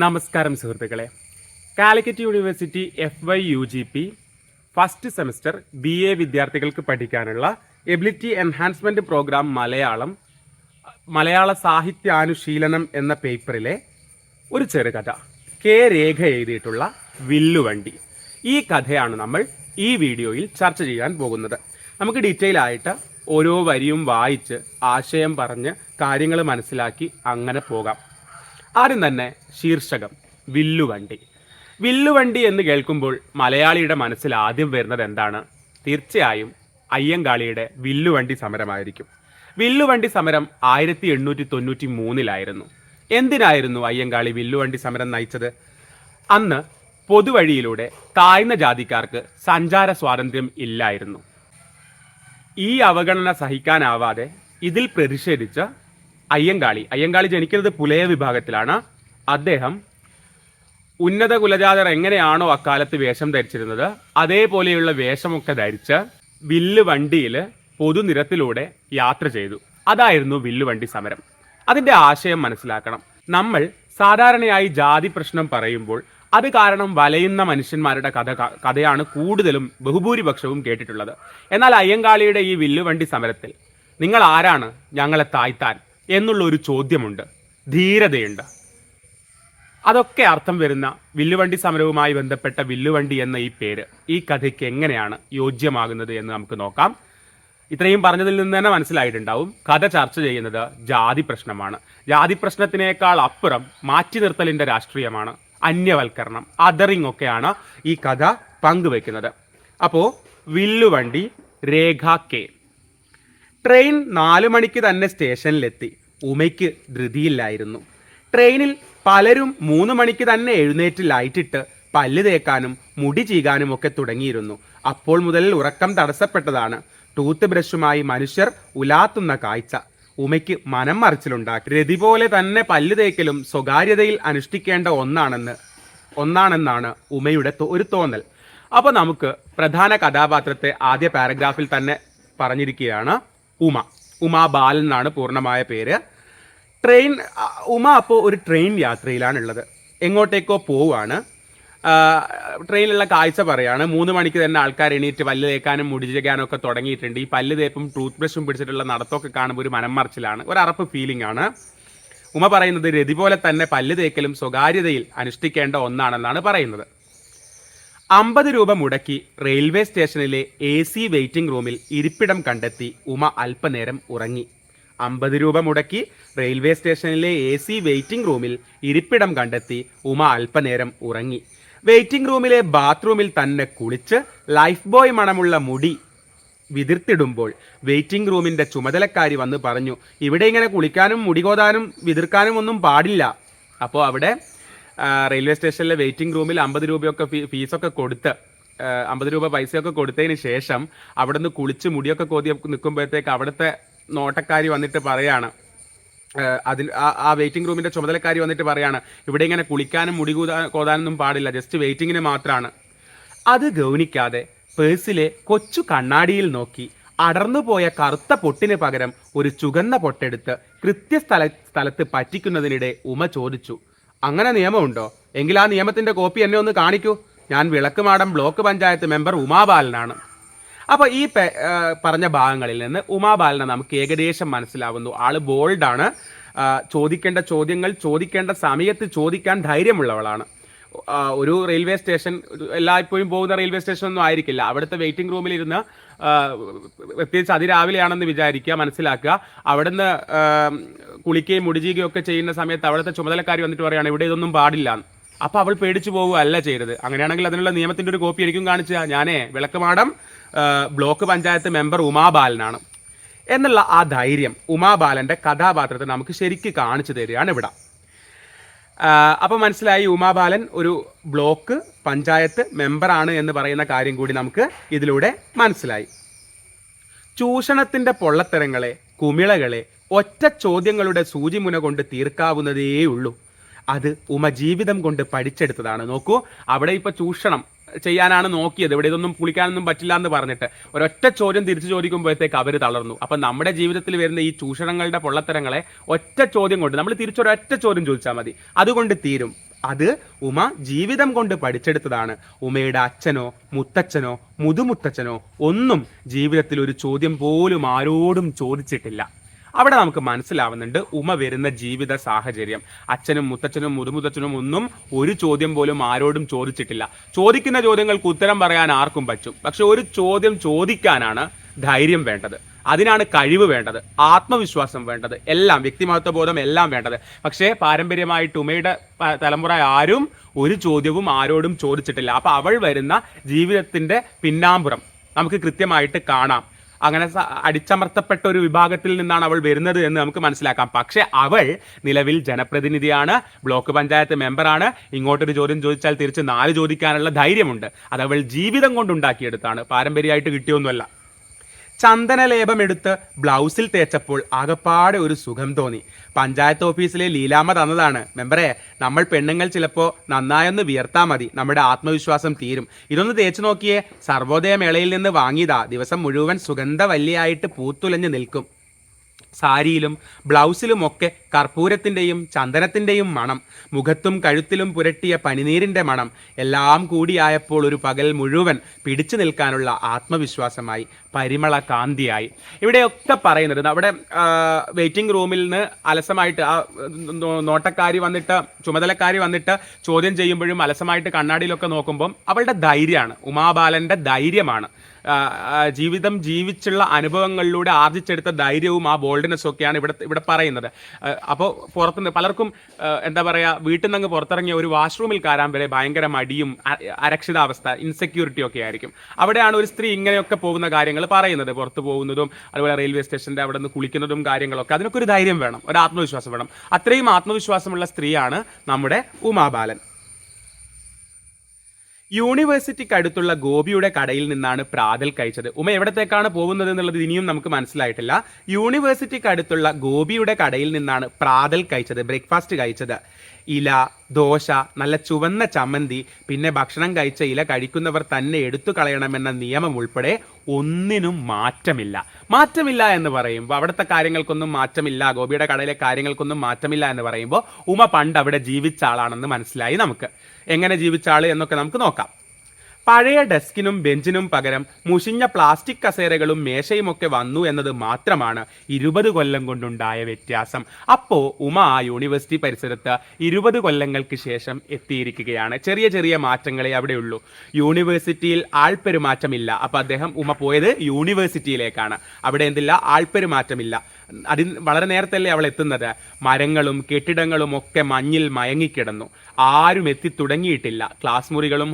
നമസ്കാരം സുഹൃത്തുക്കളെ. Calicut university FYUGP first semester BA വിദ്യാർത്ഥികൾക്ക് പഠിക്കാനുള്ള എബിലിറ്റി എൻഹാൻസ്മെന്റ് പ്രോഗ്രാം മലയാള സാഹിത്യാനുശീലനം എന്ന പേപ്പറിലെ ഒരു ചെറുകഥ രേഖ എഴുതിയിട്ടുള്ള വില്ലുവണ്ടി. ഈ കഥയാണ് നമ്മൾ ഈ വീഡിയോയിൽ ചർച്ച ചെയ്യാൻ പോകുന്നത്. നമുക്ക് ഡീറ്റെയിൽ ആയിട്ട് ഓരോ വരിയും വായിച്ച് ആശയം പറഞ്ഞ് കാര്യങ്ങൾ മനസ്സിലാക്കി അങ്ങനെ പോകാം. ആദ്യം തന്നെ ശീർഷകം വില്ലുവണ്ടി. വില്ലുവണ്ടി എന്ന് കേൾക്കുമ്പോൾ മലയാളിയുടെ മനസ്സിൽ ആദ്യം വരുന്നത് എന്താണ്? തീർച്ചയായും അയ്യങ്കാളിയുടെ വില്ലുവണ്ടി സമരമായിരിക്കും. വില്ലുവണ്ടി സമരം 1893 എന്തിനായിരുന്നു അയ്യങ്കാളി വില്ലുവണ്ടി സമരം നയിച്ചത്? അന്ന് പൊതുവഴിയിലൂടെ താഴ്ന്ന ജാതിക്കാർക്ക് സഞ്ചാര സ്വാതന്ത്ര്യം ഇല്ലായിരുന്നു. ഈ അവഗണന സഹിക്കാനാവാതെ ഇതിൽ പ്രതിഷേധിച്ച അയ്യങ്കാളി ജനിക്കുന്നത് പുലയ വിഭാഗത്തിലാണ്. അദ്ദേഹം ഉന്നത കുലജാതർ എങ്ങനെയാണോ അക്കാലത്ത് വേഷം ധരിച്ചിരുന്നത് അതേപോലെയുള്ള വേഷമൊക്കെ ധരിച്ച് വില്ലുവണ്ടിയിൽ പൊതുനിരത്തിലൂടെ യാത്ര ചെയ്തു. അതായിരുന്നു വില്ലുവണ്ടി സമരം. അതിൻ്റെ ആശയം മനസ്സിലാക്കണം. നമ്മൾ സാധാരണയായി ജാതി പ്രശ്നം പറയുമ്പോൾ അത് കാരണം വലയുന്ന മനുഷ്യന്മാരുടെ കഥയാണ് കൂടുതലും ബഹുഭൂരിപക്ഷവും കേട്ടിട്ടുള്ളത്. എന്നാൽ അയ്യങ്കാളിയുടെ ഈ വില്ലുവണ്ടി സമരത്തിൽ നിങ്ങൾ ആരാണ് ഞങ്ങളെ താഴ്ത്താൻ എന്നുള്ള ഒരു ചോദ്യമുണ്ട്, ധീരതയുണ്ട്. അതൊക്കെ അർത്ഥം വരുന്ന വില്ലുവണ്ടി സമരവുമായി ബന്ധപ്പെട്ട വില്ലുവണ്ടി എന്ന ഈ പേര് ഈ കഥയ്ക്ക് എങ്ങനെയാണ് യോജ്യമാകുന്നത് എന്ന് നമുക്ക് നോക്കാം. ഇത്രയും പറഞ്ഞതിൽ നിന്ന് തന്നെ മനസ്സിലായിട്ടുണ്ടാവും കഥ ചർച്ച ചെയ്യുന്നത് ജാതി പ്രശ്നമാണ്. ജാതി പ്രശ്നത്തിനേക്കാൾ അപ്പുറം മാറ്റി നിർത്തലിൻ്റെ രാഷ്ട്രീയമാണ്, അന്യവൽക്കരണം, അദറിങ് ഒക്കെയാണ് ഈ കഥ പങ്കുവെക്കുന്നത്. അപ്പോൾ വില്ലുവണ്ടി രേഖ കെ. ട്രെയിൻ 4 മണിക്ക് തന്നെ സ്റ്റേഷനിലെത്തി. ഉമയ്ക്ക് ധൃതിയില്ലായിരുന്നു. ട്രെയിനിൽ പലരും 3 മണിക്ക് തന്നെ എഴുന്നേറ്റ് ലൈറ്റിട്ട് പല്ല് തേക്കാനും മുടി ചീകാനും ഒക്കെ തുടങ്ങിയിരുന്നു. അപ്പോൾ മുതൽ ഉറക്കം തടസ്സപ്പെട്ടതാണ്. ടൂത്ത് ബ്രഷുമായി മനുഷ്യർ ഉലാത്തുന്ന കാഴ്ച ഉമയ്ക്ക് മനം മറിച്ചിലുണ്ടാക്കി. രതി പോലെ തന്നെ പല്ല് തേക്കലും സ്വകാര്യതയിൽ അനുഷ്ഠിക്കേണ്ട ഒന്നാണെന്നാണ് ഉമയുടെ ഒരു തോന്നൽ. അപ്പോൾ നമുക്ക് പ്രധാന കഥാപാത്രത്തെ ആദ്യ പാരഗ്രാഫിൽ തന്നെ പറഞ്ഞിരിക്കുകയാണ്. ഉമ ബാലൻ എന്നാണ് പൂർണ്ണമായ പേര്. ഉമ അപ്പോൾ ഒരു ട്രെയിൻ യാത്രയിലാണുള്ളത്. എങ്ങോട്ടേക്കോ പോവാണ്. ട്രെയിനിലുള്ള കാഴ്ച പറയാണ്. 3 മണിക്ക് തന്നെ ആൾക്കാർ എണീറ്റ് പല്ല് തേക്കാനും മുടി ചീകാനും ഒക്കെ തുടങ്ങിയിട്ടുണ്ട്. ഈ പല്ല് തേപ്പും ടൂത്ത് ബ്രഷും പിടിച്ചിട്ടുള്ള നടത്തമൊക്കെ കാണുമ്പോൾ ഒരു മനം മറിച്ചിലാണ്, ഒരു അറപ്പ് ഫീലിംഗ് ആണ്. ഉമ പറയുന്നത് രതി പോലെ തന്നെ പല്ല് തേക്കലും സ്വകാര്യതയിൽ അനുഷ്ഠിക്കേണ്ട ഒന്നാണെന്നാണ് പറയുന്നത്. 50 രൂപ മുടക്കി റെയിൽവേ സ്റ്റേഷനിലെ AC വെയിറ്റിംഗ് റൂമിൽ ഇരിപ്പിടം കണ്ടെത്തി ഉമ അല്പനേരം ഉറങ്ങി. 50 രൂപ മുടക്കി റെയിൽവേ സ്റ്റേഷനിലെ AC വെയിറ്റിംഗ് റൂമിൽ ഇരിപ്പിടം കണ്ടെത്തി ഉമ അല്പനേരം ഉറങ്ങി. വെയിറ്റിംഗ് റൂമിലെ ബാത്റൂമിൽ തന്നെ കുളിച്ച് ലൈഫ് ബോയ് മണമുള്ള മുടി വിതിർത്തിടുമ്പോൾ വെയിറ്റിംഗ് റൂമിൻ്റെ ചുമതലക്കാരി വന്ന് പറഞ്ഞു, ഇവിടെ ഇങ്ങനെ കുളിക്കാനും മുടി കോതാനും വിതിർക്കാനും ഒന്നും പാടില്ല. അപ്പോൾ അവിടെ റെയിൽവേ സ്റ്റേഷനിലെ വെയിറ്റിംഗ് റൂമിൽ 50 രൂപയൊക്കെ ഫീസൊക്കെ കൊടുത്ത് 50 രൂപ പൈസയൊക്കെ കൊടുത്തതിന് ശേഷം അവിടെ നിന്ന് കുളിച്ച് മുടിയൊക്കെ കോതി നിൽക്കുമ്പോഴത്തേക്ക് അവിടുത്തെ നോട്ടക്കാരി വന്നിട്ട് പറയാണ്, ആ വെയിറ്റിംഗ് റൂമിൻ്റെ ചുമതലക്കാരി വന്നിട്ട് പറയാണ്, ഇവിടെ ഇങ്ങനെ കുളിക്കാനും മുടി കോതാനൊന്നും പാടില്ല, ജസ്റ്റ് വെയിറ്റിങ്ങിന് മാത്രമാണ്. അത് ഗൗനിക്കാതെ പേഴ്സിലെ കൊച്ചു കണ്ണാടിയിൽ നോക്കി അടർന്നുപോയ കറുത്ത പൊട്ടിന് പകരം ഒരു ചുവന്ന പൊട്ടെടുത്ത് സ്ഥലത്ത് പറ്റിക്കുന്നതിനിടെ ഉമ ചോദിച്ചു, അങ്ങനെ നിയമമുണ്ടോ? എങ്കിൽ ആ നിയമത്തിൻ്റെ കോപ്പി എന്നെ ഒന്ന് കാണിക്കൂ. ഞാൻ വിളക്കുമാടം ബ്ലോക്ക് പഞ്ചായത്ത് മെമ്പർ ഉമാബാലനാണ്. അപ്പോൾ ഈ പറഞ്ഞ ഭാഗങ്ങളിൽ നിന്ന് ഉമാബാലനെ നമുക്ക് ഏകദേശം മനസ്സിലാവുന്നു. ആള് ബോൾഡാണ്. ചോദിക്കേണ്ട ചോദ്യങ്ങൾ ചോദിക്കേണ്ട സമയത്ത് ചോദിക്കാൻ ധൈര്യമുള്ളവളാണ്. ഒരു റെയിൽവേ സ്റ്റേഷൻ എല്ലായ്പ്പോഴും പോകുന്ന റെയിൽവേ സ്റ്റേഷൻ ഒന്നും ആയിരിക്കില്ല. അവിടുത്തെ വെയിറ്റിംഗ് റൂമിലിരുന്ന് പ്രത്യേകിച്ച് അതിരാവിലെയാണെന്ന് വിചാരിക്കുക, മനസ്സിലാക്കുക. അവിടുന്ന് കുളിക്കുകയും മുടിചീകുകയും ഒക്കെ ചെയ്യുന്ന സമയത്ത് അവിടുത്തെ ചുമതലക്കാരി വന്നിട്ട് പറയുകയാണ്, ഇവിടെ ഇതൊന്നും പാടില്ല. അപ്പോൾ അവൾ പേടിച്ചു പോവുകയല്ല ചെയ്തത്. അങ്ങനെയാണെങ്കിൽ അതിനുള്ള നിയമത്തിൻ്റെ ഒരു കോപ്പി എനിക്കും കാണിച്ചാൽ, ഞാനേ വിളക്കുമാടം ബ്ലോക്ക് പഞ്ചായത്ത് മെമ്പർ ഉമാബാലനാണ് എന്നുള്ള ആ ധൈര്യം ഉമാബാലൻ്റെ കഥാപാത്രത്തെ നമുക്ക് ശരിക്ക് കാണിച്ചു തരികയാണ് ഇവിടെ. അപ്പോൾ മനസ്സിലായി ഉമാബാലൻ ഒരു ബ്ലോക്ക് പഞ്ചായത്ത് മെമ്പറാണ് എന്ന് പറയുന്ന കാര്യം കൂടി നമുക്ക് ഇതിലൂടെ മനസ്സിലായി. ചൂഷണത്തിൻ്റെ പൊള്ളത്തരങ്ങളെ, കുമിളകളെ ഒറ്റ ചോദ്യങ്ങളുടെ സൂചിമുന കൊണ്ട് തീർക്കാവുന്നതേയുള്ളൂ. അത് ഉമ ജീവിതം കൊണ്ട് പഠിച്ചെടുത്തതാണ്. നോക്കൂ, അവിടെ ഇപ്പോൾ ചൂഷണം ചെയ്യാനാണ് നോക്കിയത്. ഇവിടെ ഇതൊന്നും പുളിക്കാനൊന്നും പറ്റില്ല എന്ന് പറഞ്ഞിട്ട് ഒരൊറ്റ ചോദ്യം തിരിച്ചു ചോദിക്കുമ്പോഴത്തേക്ക് അവർ തളർന്നു. അപ്പം നമ്മുടെ ജീവിതത്തിൽ വരുന്ന ഈ ചൂഷണങ്ങളുടെ പൊള്ളത്തരങ്ങളെ ഒറ്റ ചോദ്യം കൊണ്ട് നമ്മൾ തിരിച്ചൊരൊറ്റ ചോദ്യം ചോദിച്ചാൽ മതി, അതുകൊണ്ട് തീരും. അത് ഉമ ജീവിതം കൊണ്ട് പഠിച്ചെടുത്തതാണ്. ഉമയുടെ അച്ഛനോ മുത്തച്ഛനോ മുതുമുത്തച്ഛനോ ഒന്നും ജീവിതത്തിൽ ഒരു ചോദ്യം പോലും ആരോടും ചോദിച്ചിട്ടില്ല. അവിടെ നമുക്ക് മനസ്സിലാവുന്നുണ്ട് ഉമ വരുന്ന ജീവിത സാഹചര്യം. അച്ഛനും മുത്തച്ഛനും മുതുമുത്തച്ഛനും ഒന്നും ഒരു ചോദ്യം പോലും ആരോടും ചോദിച്ചിട്ടില്ല. ചോദിക്കുന്ന ചോദ്യങ്ങൾക്ക് ഉത്തരം പറയാൻ ആർക്കും പറ്റും. പക്ഷെ ഒരു ചോദ്യം ചോദിക്കാനാണ് ധൈര്യം വേണ്ടത്, അതിനാണ് കഴിവ് വേണ്ടത്, ആത്മവിശ്വാസം വേണ്ടത്, എല്ലാം, വ്യക്തിമഹത്വബോധം എല്ലാം വേണ്ടത്. പക്ഷേ പാരമ്പര്യമായിട്ട് ഉമയുടെ തലമുറ ആരും ഒരു ചോദ്യവും ആരോടും ചോദിച്ചിട്ടില്ല. അപ്പൊ അവൾ വരുന്ന ജീവിതത്തിന്റെ പിന്നാമ്പുറം നമുക്ക് കൃത്യമായിട്ട് കാണാം. അങ്ങനെ അടിച്ചമർത്തപ്പെട്ട ഒരു വിഭാഗത്തിൽ നിന്നാണ് അവൾ വരുന്നത് എന്ന് നമുക്ക് മനസ്സിലാക്കാം. പക്ഷെ അവൾ നിലവിൽ ജനപ്രതിനിധിയാണ്, ബ്ലോക്ക് പഞ്ചായത്ത് മെമ്പറാണ്. ഇങ്ങോട്ടൊരു ചോദ്യം ചോദിച്ചാൽ തിരിച്ച് 4 ചോദിക്കാനുള്ള ധൈര്യമുണ്ട്. അത് അവൾ ജീവിതം കൊണ്ടുണ്ടാക്കിയെടുത്താണ്, പാരമ്പര്യമായിട്ട് കിട്ടിയൊന്നുമല്ല. ചന്ദനലേപം എടുത്ത് ബ്ലൗസിൽ തേച്ചപ്പോൾ ആകപ്പാടെ ഒരു സുഖം തോന്നി. പഞ്ചായത്ത് ഓഫീസിലെ ലീലാമ്മ തന്നതാണ്. മെമ്പറെ, നമ്മൾ പെണ്ണുങ്ങൾ ചിലപ്പോൾ നന്നായൊന്ന് വിയർത്താൽ മതി, നമ്മുടെ ആത്മവിശ്വാസം തീരും. ഇതൊന്ന് തേച്ചു നോക്കിയേ, സർവോദയ മേളയിൽ നിന്ന് വാങ്ങിയതാ. ദിവസം മുഴുവൻ സുഗന്ധവല്ലിയായിട്ട് പൂത്തുലഞ്ഞു നിൽക്കും. സാരിയിലും ബ്ലൗസിലുമൊക്കെ കർപ്പൂരത്തിൻ്റെയും ചന്ദനത്തിൻ്റെയും മണം, മുഖത്തും കഴുത്തിലും പുരട്ടിയ പനിനീരിൻ്റെ മണം, എല്ലാം കൂടിയായപ്പോൾ ഒരു പകൽ മുഴുവൻ പിടിച്ചു നിൽക്കാനുള്ള ആത്മവിശ്വാസമായി, പരിമള കാന്തിയായി. ഇവിടെയൊക്കെ പറയുന്നത് അവിടെ വെയിറ്റിംഗ് റൂമിൽ നിന്ന് അലസമായിട്ട് ആ നോട്ടക്കാരി വന്നിട്ട്, ചുമതലക്കാരി വന്നിട്ട് ചോദ്യം ചെയ്യുമ്പോഴും അലസമായിട്ട് കണ്ണാടിയിലൊക്കെ നോക്കുമ്പം അവളുടെ ധൈര്യമാണ്, ഉമാബാലൻ്റെ ധൈര്യമാണ്. ജീവിതം ജീവിച്ചുള്ള അനുഭവങ്ങളിലൂടെ ആർജിച്ചെടുത്ത ധൈര്യവും ആ ബോൾഡ്നെസ്സും ഒക്കെയാണ് ഇവിടെ പറയുന്നത്. അപ്പോൾ പുറത്തുനിന്ന് പലർക്കും എന്താ പറയുക, വീട്ടിൽ നിന്ന് പുറത്തിറങ്ങിയ ഒരു വാഷ്റൂമിൽ കയറാൻ വരെ ഭയങ്കര മടിയും അരക്ഷിതാവസ്ഥ, ഇൻസെക്യൂരിറ്റി ഒക്കെ ആയിരിക്കും. അവിടെയാണ് ഒരു സ്ത്രീ ഇങ്ങനെയൊക്കെ പോകുന്ന കാര്യങ്ങൾ പറയുന്നത്, പുറത്ത് പോകുന്നതും അതുപോലെ റെയിൽവേ സ്റ്റേഷൻ്റെ അവിടെ നിന്ന് കുളിക്കുന്നതും കാര്യങ്ങളൊക്കെ. അതിനൊക്കെ ഒരു ധൈര്യം വേണം, ഒരു ആത്മവിശ്വാസം വേണം. അത്രയും ആത്മവിശ്വാസമുള്ള സ്ത്രീയാണ് നമ്മുടെ ഉമാബാലൻ. യൂണിവേഴ്സിറ്റിക്ക് അടുത്തുള്ള ഗോപിയുടെ കടയിൽ നിന്നാണ് പ്രാതൽ കഴിച്ചത്. ഉമ എവിടത്തേക്കാണ് പോകുന്നത് എന്നുള്ളത് ഇനിയും നമുക്ക് മനസ്സിലായിട്ടില്ല. യൂണിവേഴ്സിറ്റിക്ക് അടുത്തുള്ള ഗോപിയുടെ കടയിൽ നിന്നാണ് പ്രാതൽ കഴിച്ചത്, ബ്രേക്ക്ഫാസ്റ്റ് കഴിച്ചത്. ഇല, ദോശ, നല്ല ചുവന്ന ചമ്മന്തി, പിന്നെ ഭക്ഷണം കഴിച്ച ഇല കഴിക്കുന്നവർ തന്നെ എടുത്തു കളയണമെന്ന നിയമം ഉൾപ്പെടെ ഒന്നിനും മാറ്റമില്ല. മാറ്റമില്ല എന്ന് പറയുമ്പോൾ അവിടുത്തെ കാര്യങ്ങൾക്കൊന്നും മാറ്റമില്ല, ഗോപിയുടെ കടയിലെ കാര്യങ്ങൾക്കൊന്നും മാറ്റമില്ല എന്ന് പറയുമ്പോൾ ഉമ പണ്ട് അവിടെ ജീവിച്ച ആളാണെന്ന് മനസ്സിലായി നമുക്ക്. എങ്ങനെ ജീവിച്ച ആൾ എന്നൊക്കെ നമുക്ക് നോക്കാം. പഴയ ഡെസ്കിനും ബെഞ്ചിനും പകരം മുഷിഞ്ഞ പ്ലാസ്റ്റിക് കസേരകളും മേശയുമൊക്കെ വന്നു എന്നത് മാത്രമാണ് 20 കൊല്ലം കൊണ്ടുണ്ടായ വ്യത്യാസം. അപ്പോൾ ഉമ ആ യൂണിവേഴ്സിറ്റി പരിസരത്ത് 20 കൊല്ലങ്ങൾക്ക് ശേഷം എത്തിയിരിക്കുകയാണ്. ചെറിയ ചെറിയ മാറ്റങ്ങളെ അവിടെയുള്ളൂ. യൂണിവേഴ്സിറ്റിയിൽ ആൾപ്പെരുമാറ്റമില്ല. അപ്പോൾ ഉമ പോയത് യൂണിവേഴ്സിറ്റിയിലേക്കാണ്. അവിടെ എന്തില്ല, ആൾപ്പെരുമാറ്റമില്ല. വളരെ നേരത്തല്ലേ അവൾ എത്തുന്നത്. മരങ്ങളും കെട്ടിടങ്ങളും ഒക്കെ മഞ്ഞിൽ മയങ്ങിക്കിടന്നു. ആരും എത്തിത്തുടങ്ങിയിട്ടില്ല. ക്ലാസ് മുറികളും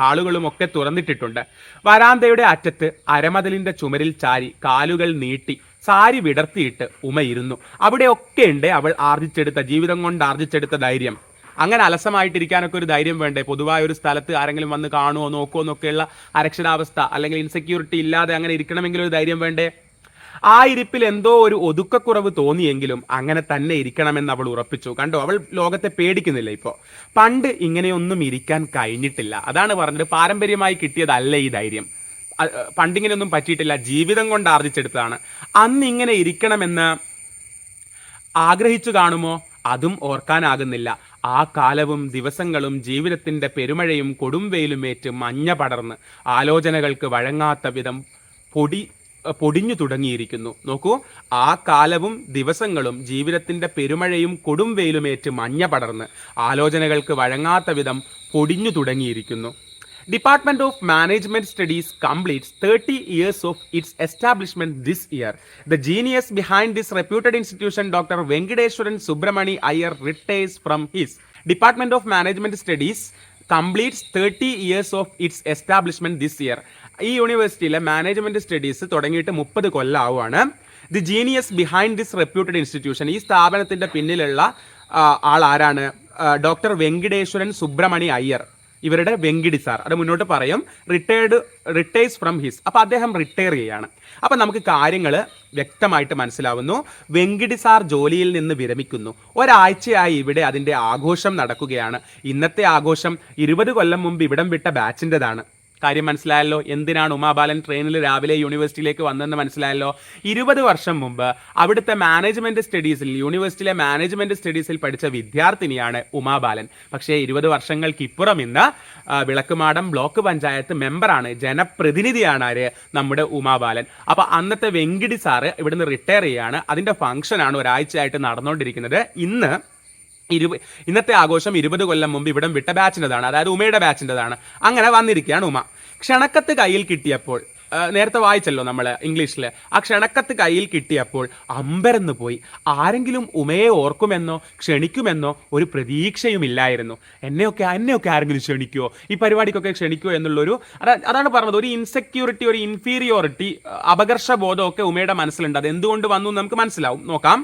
ഹാളുകളും ഒക്കെ തുറന്നിട്ടിട്ടുണ്ട്. വരാന്തയുടെ അറ്റത്ത് അരമതിലിന്റെ ചുമരിൽ ചാരി കാലുകൾ നീട്ടി സാരി വിടർത്തിയിട്ട് ഉമ ഇരുന്നു. അവിടെയൊക്കെ ഉണ്ട് അവൾ ആർജിച്ചെടുത്ത, ജീവിതം കൊണ്ട് ആർജിച്ചെടുത്ത ധൈര്യം. അങ്ങനെ അലസമായിട്ടിരിക്കാനൊക്കെ ഒരു ധൈര്യം വേണ്ടേ? പൊതുവായ ഒരു സ്ഥലത്ത് ആരെങ്കിലും വന്ന് കാണുമോ നോക്കുമോ എന്നൊക്കെയുള്ള അരക്ഷിതാവസ്ഥ അല്ലെങ്കിൽ ഇൻസെക്യൂരിറ്റി ഇല്ലാതെ അങ്ങനെ ഇരിക്കണമെങ്കിൽ ഒരു ധൈര്യം വേണ്ടേ? ആ ഇരിപ്പിൽ എന്തോ ഒരു ഒതുക്കക്കുറവ് തോന്നിയെങ്കിലും അങ്ങനെ തന്നെ ഇരിക്കണമെന്ന് അവൾ ഉറപ്പിച്ചു. കണ്ടോ, അവൾ ലോകത്തെ പേടിക്കുന്നില്ല. ഇപ്പോൾ പണ്ട് ഇങ്ങനെയൊന്നും ഇരിക്കാൻ കഴിഞ്ഞിട്ടില്ല. അതാണ് പറഞ്ഞത്, പാരമ്പര്യമായി കിട്ടിയതല്ല ഈ ധൈര്യം. പണ്ടിങ്ങനെയൊന്നും പറ്റിയിട്ടില്ല, ജീവിതം കൊണ്ട് ആർജിച്ചെടുത്തതാണ്. അന്ന് ഇങ്ങനെ ഇരിക്കണമെന്ന് ആഗ്രഹിച്ചു കാണുമോ? അതും ഓർക്കാനാകുന്നില്ല. ആ കാലവും ദിവസങ്ങളും ജീവിതത്തിന്റെ പെരുമഴയും കൊടുംവെയിലുമേറ്റ് മഞ്ഞ പടർന്ന് ആലോചനകൾക്ക് വഴങ്ങാത്ത വിധം പൊടിഞ്ഞു തുടങ്ങിയിരിക്കുന്നു. നോക്കൂ, ആ കാലവും ദിവസങ്ങളും ജീവിതത്തിന്റെ പെരുമഴയും കൊടുംവെയിലുമേറ്റ് മഞ്ഞ പടർന്ന് ആലോചനകൾക്ക് വഴങ്ങാത്ത വിധം പൊടിഞ്ഞു തുടങ്ങിയിരിക്കുന്നു. Department of Management Studies completes 30 years of its establishment this year. The genius behind this reputed institution, Dr. Venkadeshwaran Subramani Iyer, retires from his Department of Management Studies completes 30 years of its establishment this year. ഈ യൂണിവേഴ്സിറ്റിയിലെ management studies തുടങ്ങിയിട്ട് 30 കൊല്ലമാവുകയാണ്. The genius behind this reputed institution, ഈ സ്ഥാപനത്തിന്റെ പിന്നിലുള്ള ആൾ ആരാണ്? Doctor Venkiteswaran സുബ്രമണി Iyer, ഇവരുടെ Venkiti sir. അത് മുന്നോട്ട് പറയും, റിട്ടയേഴ്സ് ഫ്രം ഹിസ്. അപ്പോൾ അദ്ദേഹം റിട്ടയർ ചെയ്യാണ്. അപ്പം നമുക്ക് കാര്യങ്ങൾ വ്യക്തമായിട്ട് മനസ്സിലാവുന്നു. വെങ്കിടി സാർ ജോലിയിൽ നിന്ന് വിരമിക്കുന്നു. ഒരാഴ്ചയായി ഇവിടെ അതിൻ്റെ ആഘോഷം നടക്കുകയാണ്. ഇന്നത്തെ ആഘോഷം 20 കൊല്ലം മുമ്പ് ഇവിടം വിട്ട ബാച്ചിൻ്റെതാണ്. കാര്യം മനസ്സിലായല്ലോ. എന്തിനാണ് ഉമാബാലൻ ട്രെയിനിൽ രാവിലെ യൂണിവേഴ്സിറ്റിയിലേക്ക് വന്നതെന്ന് മനസ്സിലായല്ലോ. 20 വർഷം മുമ്പ് അവിടുത്തെ മാനേജ്മെന്റ് സ്റ്റഡീസിൽ, യൂണിവേഴ്സിറ്റിയിലെ മാനേജ്മെന്റ് സ്റ്റഡീസിൽ പഠിച്ച വിദ്യാർത്ഥിനിയാണ് ഉമാബാലൻ. പക്ഷേ 20 വർഷങ്ങൾക്ക് ഇപ്പുറം ഇന്ന് വിളക്കുമാടം ബ്ലോക്ക് പഞ്ചായത്ത് മെമ്പറാണ്, ജനപ്രതിനിധിയാണ് ആര്, നമ്മുടെ ഉമാബാലൻ. അപ്പൊ അന്നത്തെ വെങ്കിടി സാറ് ഇവിടുന്ന് റിട്ടയർ ചെയ്യാണ്. അതിന്റെ ഫംഗ്ഷനാണ് ഒരാഴ്ചയായിട്ട് നടന്നുകൊണ്ടിരിക്കുന്നത്. ഇന്നത്തെ ആഘോഷം 20 കൊല്ലം മുമ്പ് ഇവിടം വിട്ട ബാച്ചിൻ്റെതാണ്, അതായത് ഉമയുടെ ബാച്ചിൻ്റെതാണ്. അങ്ങനെ വന്നിരിക്കുകയാണ് ഉമ. ക്ഷണക്കത്ത് കയ്യിൽ കിട്ടിയപ്പോൾ, നേരത്തെ വായിച്ചല്ലോ നമ്മൾ ഇംഗ്ലീഷിൽ, ആ ക്ഷണക്കത്ത് കയ്യിൽ കിട്ടിയപ്പോൾ അമ്പരന്ന് പോയി. ആരെങ്കിലും ഉമയെ ഓർക്കുമെന്നോ ക്ഷണിക്കുമെന്നോ ഒരു പ്രതീക്ഷയുമില്ലായിരുന്നു. എന്നെയൊക്കെ ആരെങ്കിലും ക്ഷണിക്കുമോ, ഈ പരിപാടിക്കൊക്കെ ക്ഷണിക്കുമോ എന്നുള്ളൊരു, അതാണ് പറഞ്ഞത്, ഒരു ഇൻസെക്യൂരിറ്റി, ഒരു ഇൻഫീരിയോറിറ്റി, അപകർഷബോധമൊക്കെ ഉമയുടെ മനസ്സിലുണ്ട്. അത് എന്തുകൊണ്ട് വന്നു എന്ന് നമുക്ക് മനസ്സിലാവും. നോക്കാം.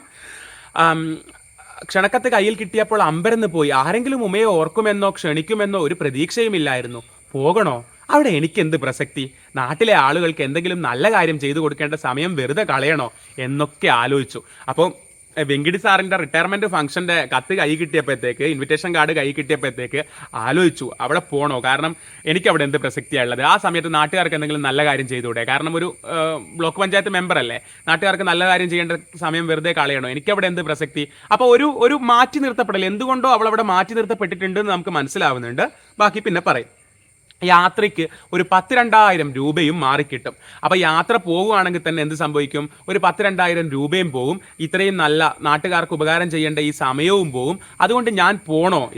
ക്ഷണക്കത്ത് കയ്യിൽ കിട്ടിയപ്പോൾ അമ്പരന്ന് പോയി. ആരെങ്കിലും ഉമയെ ഓർക്കുമെന്നോ ക്ഷണിക്കുമെന്നോ ഒരു പ്രതീക്ഷയുമില്ലായിരുന്നു. പോകണോ? അവിടെ എനിക്കെന്ത് പ്രസക്തി? നാട്ടിലെ ആളുകൾക്ക് എന്തെങ്കിലും നല്ല കാര്യം ചെയ്തു കൊടുക്കേണ്ട സമയം വെറുതെ കളയണോ എന്നൊക്കെ ആലോചിച്ചു. അപ്പോൾ വെങ്കിടി സാറിൻ്റെ റിട്ടയർമെൻറ്റ് ഫംഗ്ഷൻ്റെ കത്ത് കൈ കിട്ടിയപ്പോഴത്തേക്ക്, ഇൻവിറ്റേഷൻ കാർഡ് കൈ കിട്ടിയപ്പോഴത്തേക്ക് ആലോചിച്ചു അവിടെ പോകണോ. കാരണം എനിക്കവിടെ എന്ത് പ്രസക്തിയാണുള്ളത്? ആ സമയത്ത് നാട്ടുകാർക്ക് എന്തെങ്കിലും നല്ല കാര്യം ചെയ്തുകൂടെ? കാരണം ഒരു ബ്ലോക്ക് പഞ്ചായത്ത് മെമ്പർ അല്ലേ, നാട്ടുകാർക്ക് നല്ല കാര്യം ചെയ്യേണ്ട സമയം വെറുതെ കളയണോ? എനിക്കവിടെ എന്ത് പ്രസക്തി? അപ്പോൾ ഒരു മാറ്റി നിർത്തപ്പെടൽ, എന്തുകൊണ്ടോ അവൾ അവിടെ മാറ്റി നിർത്തപ്പെട്ടിട്ടുണ്ടെന്ന് നമുക്ക് മനസ്സിലാവുന്നുണ്ട്. ബാക്കി പിന്നെ പറയും. യാത്രയ്ക്ക് ഒരു 10-2000 രൂപയും മാറിക്കിട്ടും. അപ്പോൾ യാത്ര പോകുകയാണെങ്കിൽ തന്നെ എന്ത് സംഭവിക്കും? ഒരു 10-2000 രൂപയും പോകും. ഇത്രയും നല്ല നാട്ടുകാർക്ക് ഉപകാരം ചെയ്യേണ്ട ഈ സമയവും പോകും. അതുകൊണ്ട്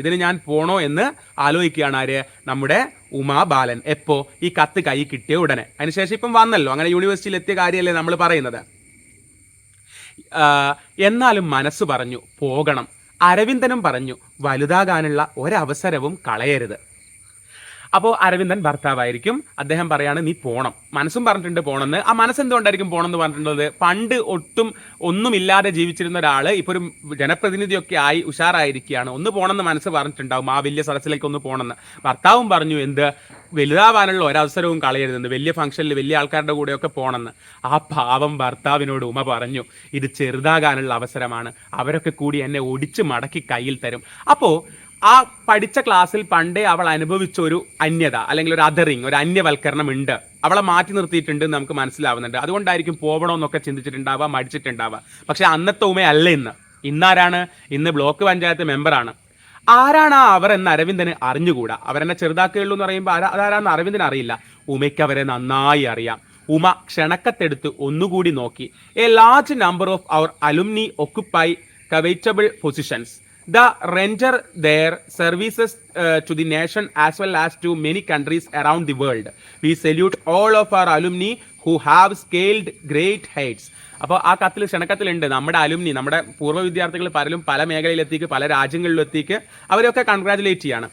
ഇതിന് ഞാൻ പോണോ എന്ന് ആലോചിക്കുകയാണ് ആര്? നമ്മുടെ ഉമാബാലൻ. എപ്പോ? ഈ കത്ത് കൈ കിട്ടിയ ഉടനെ. അതിനുശേഷം ഇപ്പം വന്നല്ലോ, അങ്ങനെ യൂണിവേഴ്സിറ്റിയിൽ എത്തിയ കാര്യമല്ലേ നമ്മൾ പറയുന്നത്. എന്നാലും മനസ്സ് പറഞ്ഞു പോകണം. അരവിന്ദനും പറഞ്ഞു വലുതാകാനുള്ള ഒരവസരവും കളയരുത്. അപ്പോൾ അരവിന്ദൻ ഭർത്താവായിരിക്കും. അദ്ദേഹം പറയാണ് നീ പോണം. മനസ്സും പറഞ്ഞിട്ടുണ്ട് പോണെന്ന്. ആ മനസ്സെന്തുകൊണ്ടായിരിക്കും പോണെന്ന് പറഞ്ഞിട്ടുള്ളത്? പണ്ട് ഒന്നുമില്ലാതെ ജീവിച്ചിരുന്ന ഒരാൾ ഇപ്പോൾ ഒരു ജനപ്രതിനിധിയൊക്കെ ആയി ഉഷാറായിരിക്കുകയാണ്. ഒന്ന് പോണെന്ന് മനസ്സ് പറഞ്ഞിട്ടുണ്ടാവും, ആ വലിയ സദസ്സിലേക്ക് ഒന്ന് പോണെന്ന്. ഭർത്താവും പറഞ്ഞു എന്ത്, വലുതാവാനുള്ള ഒരവസരവും കളയരുതെന്ന്, വലിയ ഫംഗ്ഷനിൽ വലിയ ആൾക്കാരുടെ കൂടെയൊക്കെ പോണെന്ന്. ആ പാവം ഭർത്താവിനോട് ഉമ പറഞ്ഞു ഇത് ചെറുതാകാനുള്ള അവസരമാണ്, അവരൊക്കെ കൂടി എന്നെ ഒടിച്ച് മടക്കി കയ്യിൽ തരും. അപ്പോൾ ആ പഠിച്ച ക്ലാസ്സിൽ പണ്ടേ അവൾ അനുഭവിച്ച ഒരു അന്യത, അല്ലെങ്കിൽ ഒരു അദറിങ്, ഒരു അന്യവൽക്കരണം ഉണ്ട്, അവളെ മാറ്റി നിർത്തിയിട്ടുണ്ട് എന്ന് നമുക്ക് മനസ്സിലാവുന്നുണ്ട്. അതുകൊണ്ടായിരിക്കും പോകണമെന്നൊക്കെ ചിന്തിച്ചിട്ടുണ്ടാവുക, മടിച്ചിട്ടുണ്ടാവുക. പക്ഷെ അന്നത്തെ ഉമയല്ല ഇന്നാരാണ്? ഇന്ന് ബ്ലോക്ക് പഞ്ചായത്ത് മെമ്പറാണ്. ആരാണ് ആ അവർ എന്ന് അരവിന്ദന് അറിഞ്ഞുകൂടാ. അവരെന്നെ ചെറുതാക്കുകയുള്ളൂ എന്ന് പറയുമ്പോൾ അതാരാന്ന് അരവിന്ദന് അറിയില്ല. ഉമയ്ക്ക് അവരെ നന്നായി അറിയാം. ഉമ ക്ഷണക്കത്തെടുത്ത് ഒന്നുകൂടി നോക്കി. A large number of our alumni occupy covetable positions. The render their services to the nation as well as to many countries around the world. We salute all of our alumni who have scaled great heights. അപ്പോൾ ആ കത്തിൽ, ക്ഷണക്കത്തിലുണ്ട് നമ്മുടെ alumni, നമ്മുടെ പൂർവ്വ വിദ്യാർത്ഥികൾ പലരും പല മേഖലയിലെത്തിക്ക്, പല രാജ്യങ്ങളിലെത്തിക്ക് അവരെയൊക്കെ കൺഗ്രാജുലേറ്റ് ചെയ്യാണ്.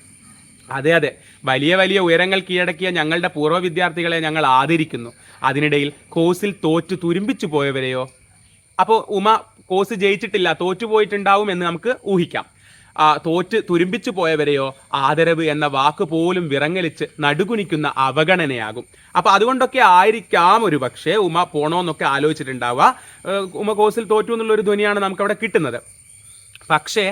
അതെ, വലിയ വലിയ ഉയരങ്ങൾ കീഴടക്കിയ ഞങ്ങളുടെ പൂർവ്വ വിദ്യാർത്ഥികളെ ഞങ്ങൾ ആദരിക്കുന്നു. അതിനിടയിൽ കോഴ്സിൽ തോറ്റു തുരുമ്പിച്ചു പോയവരെയോ? അപ്പോൾ ഉമ കോഴ്സ് ജയിച്ചിട്ടില്ല, തോറ്റുപോയിട്ടുണ്ടാവും എന്ന് നമുക്ക് ഊഹിക്കാം. തോറ്റ് തുരുമ്പിച്ചു പോയവരെയോ ആദരവ് എന്ന വാക്ക് പോലും വിറങ്ങലിച്ച് നടുകുനിക്കുന്ന അവഗണനയാകും. അപ്പോൾ അതുകൊണ്ടൊക്കെ ആയിരിക്കാം ഒരു പക്ഷേ ഉമ പോണോന്നൊക്കെ ആലോചിച്ചിട്ടുണ്ടാവുക. ഉമ കോഴ്സിൽ തോറ്റു എന്നുള്ളൊരു ധ്വനിയാണ് നമുക്കവിടെ കിട്ടുന്നത്. പക്ഷേ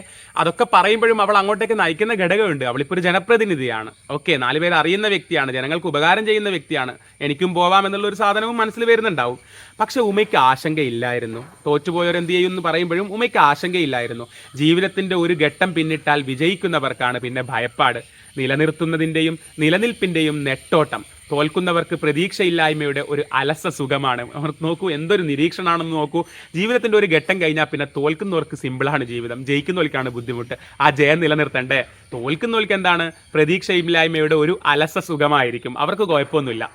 അതൊക്കെ പറയുമ്പോഴും അവൾ അങ്ങോട്ടേക്ക് നയിക്കുന്ന ഘടകമുണ്ട്. അവളിപ്പോൾ ഒരു ജനപ്രതിനിധിയാണ്. ഓക്കെ, 4 പേര് അറിയുന്ന വ്യക്തിയാണ്, ജനങ്ങൾക്ക് ഉപകാരം ചെയ്യുന്ന വ്യക്തിയാണ്. എനിക്കും പോവാം എന്നുള്ളൊരു സാധനവും മനസ്സിൽ വരുന്നുണ്ടാവും. പക്ഷെ ഉമയ്ക്ക് ആശങ്കയില്ലായിരുന്നു. തോറ്റുപോയവരെന്ത് ചെയ്യും എന്ന് പറയുമ്പോഴും ഉമയ്ക്ക് ആശങ്കയില്ലായിരുന്നു. ജീവിതത്തിൻ്റെ ഒരു ഘട്ടം പിന്നിട്ടാൽ വിജയിക്കുന്നവർക്കാണ് പിന്നെ ഭയപ്പാട്. നിലനിർത്തുന്നതിൻ്റെയും നിലനിൽപ്പിൻ്റെയും നെട്ടോട്ടം. തോൽക്കുന്നവർക്ക് പ്രതീക്ഷയില്ലായ്മയുടെ ഒരു അലസ സുഖമാണ്. നോക്കൂ, എന്തൊരു നിരീക്ഷണമാണെന്ന് നോക്കൂ. ജീവിതത്തിൻ്റെ ഒരു ഘട്ടം കഴിഞ്ഞാൽ പിന്നെ തോൽക്കുന്നവർക്ക് സിമ്പിളാണ് ജീവിതം, ജയിക്കുന്നവർക്കാണ് ബുദ്ധിമുട്ട്. ആ ജയം നിലനിർത്തണ്ടേ? തോൽക്കുന്നവർക്ക് എന്താണ്? പ്രതീക്ഷയില്ലായ്മയുടെ ഒരു അലസ സുഖമായിരിക്കും, അവർക്ക് കുഴപ്പമൊന്നുമില്ല.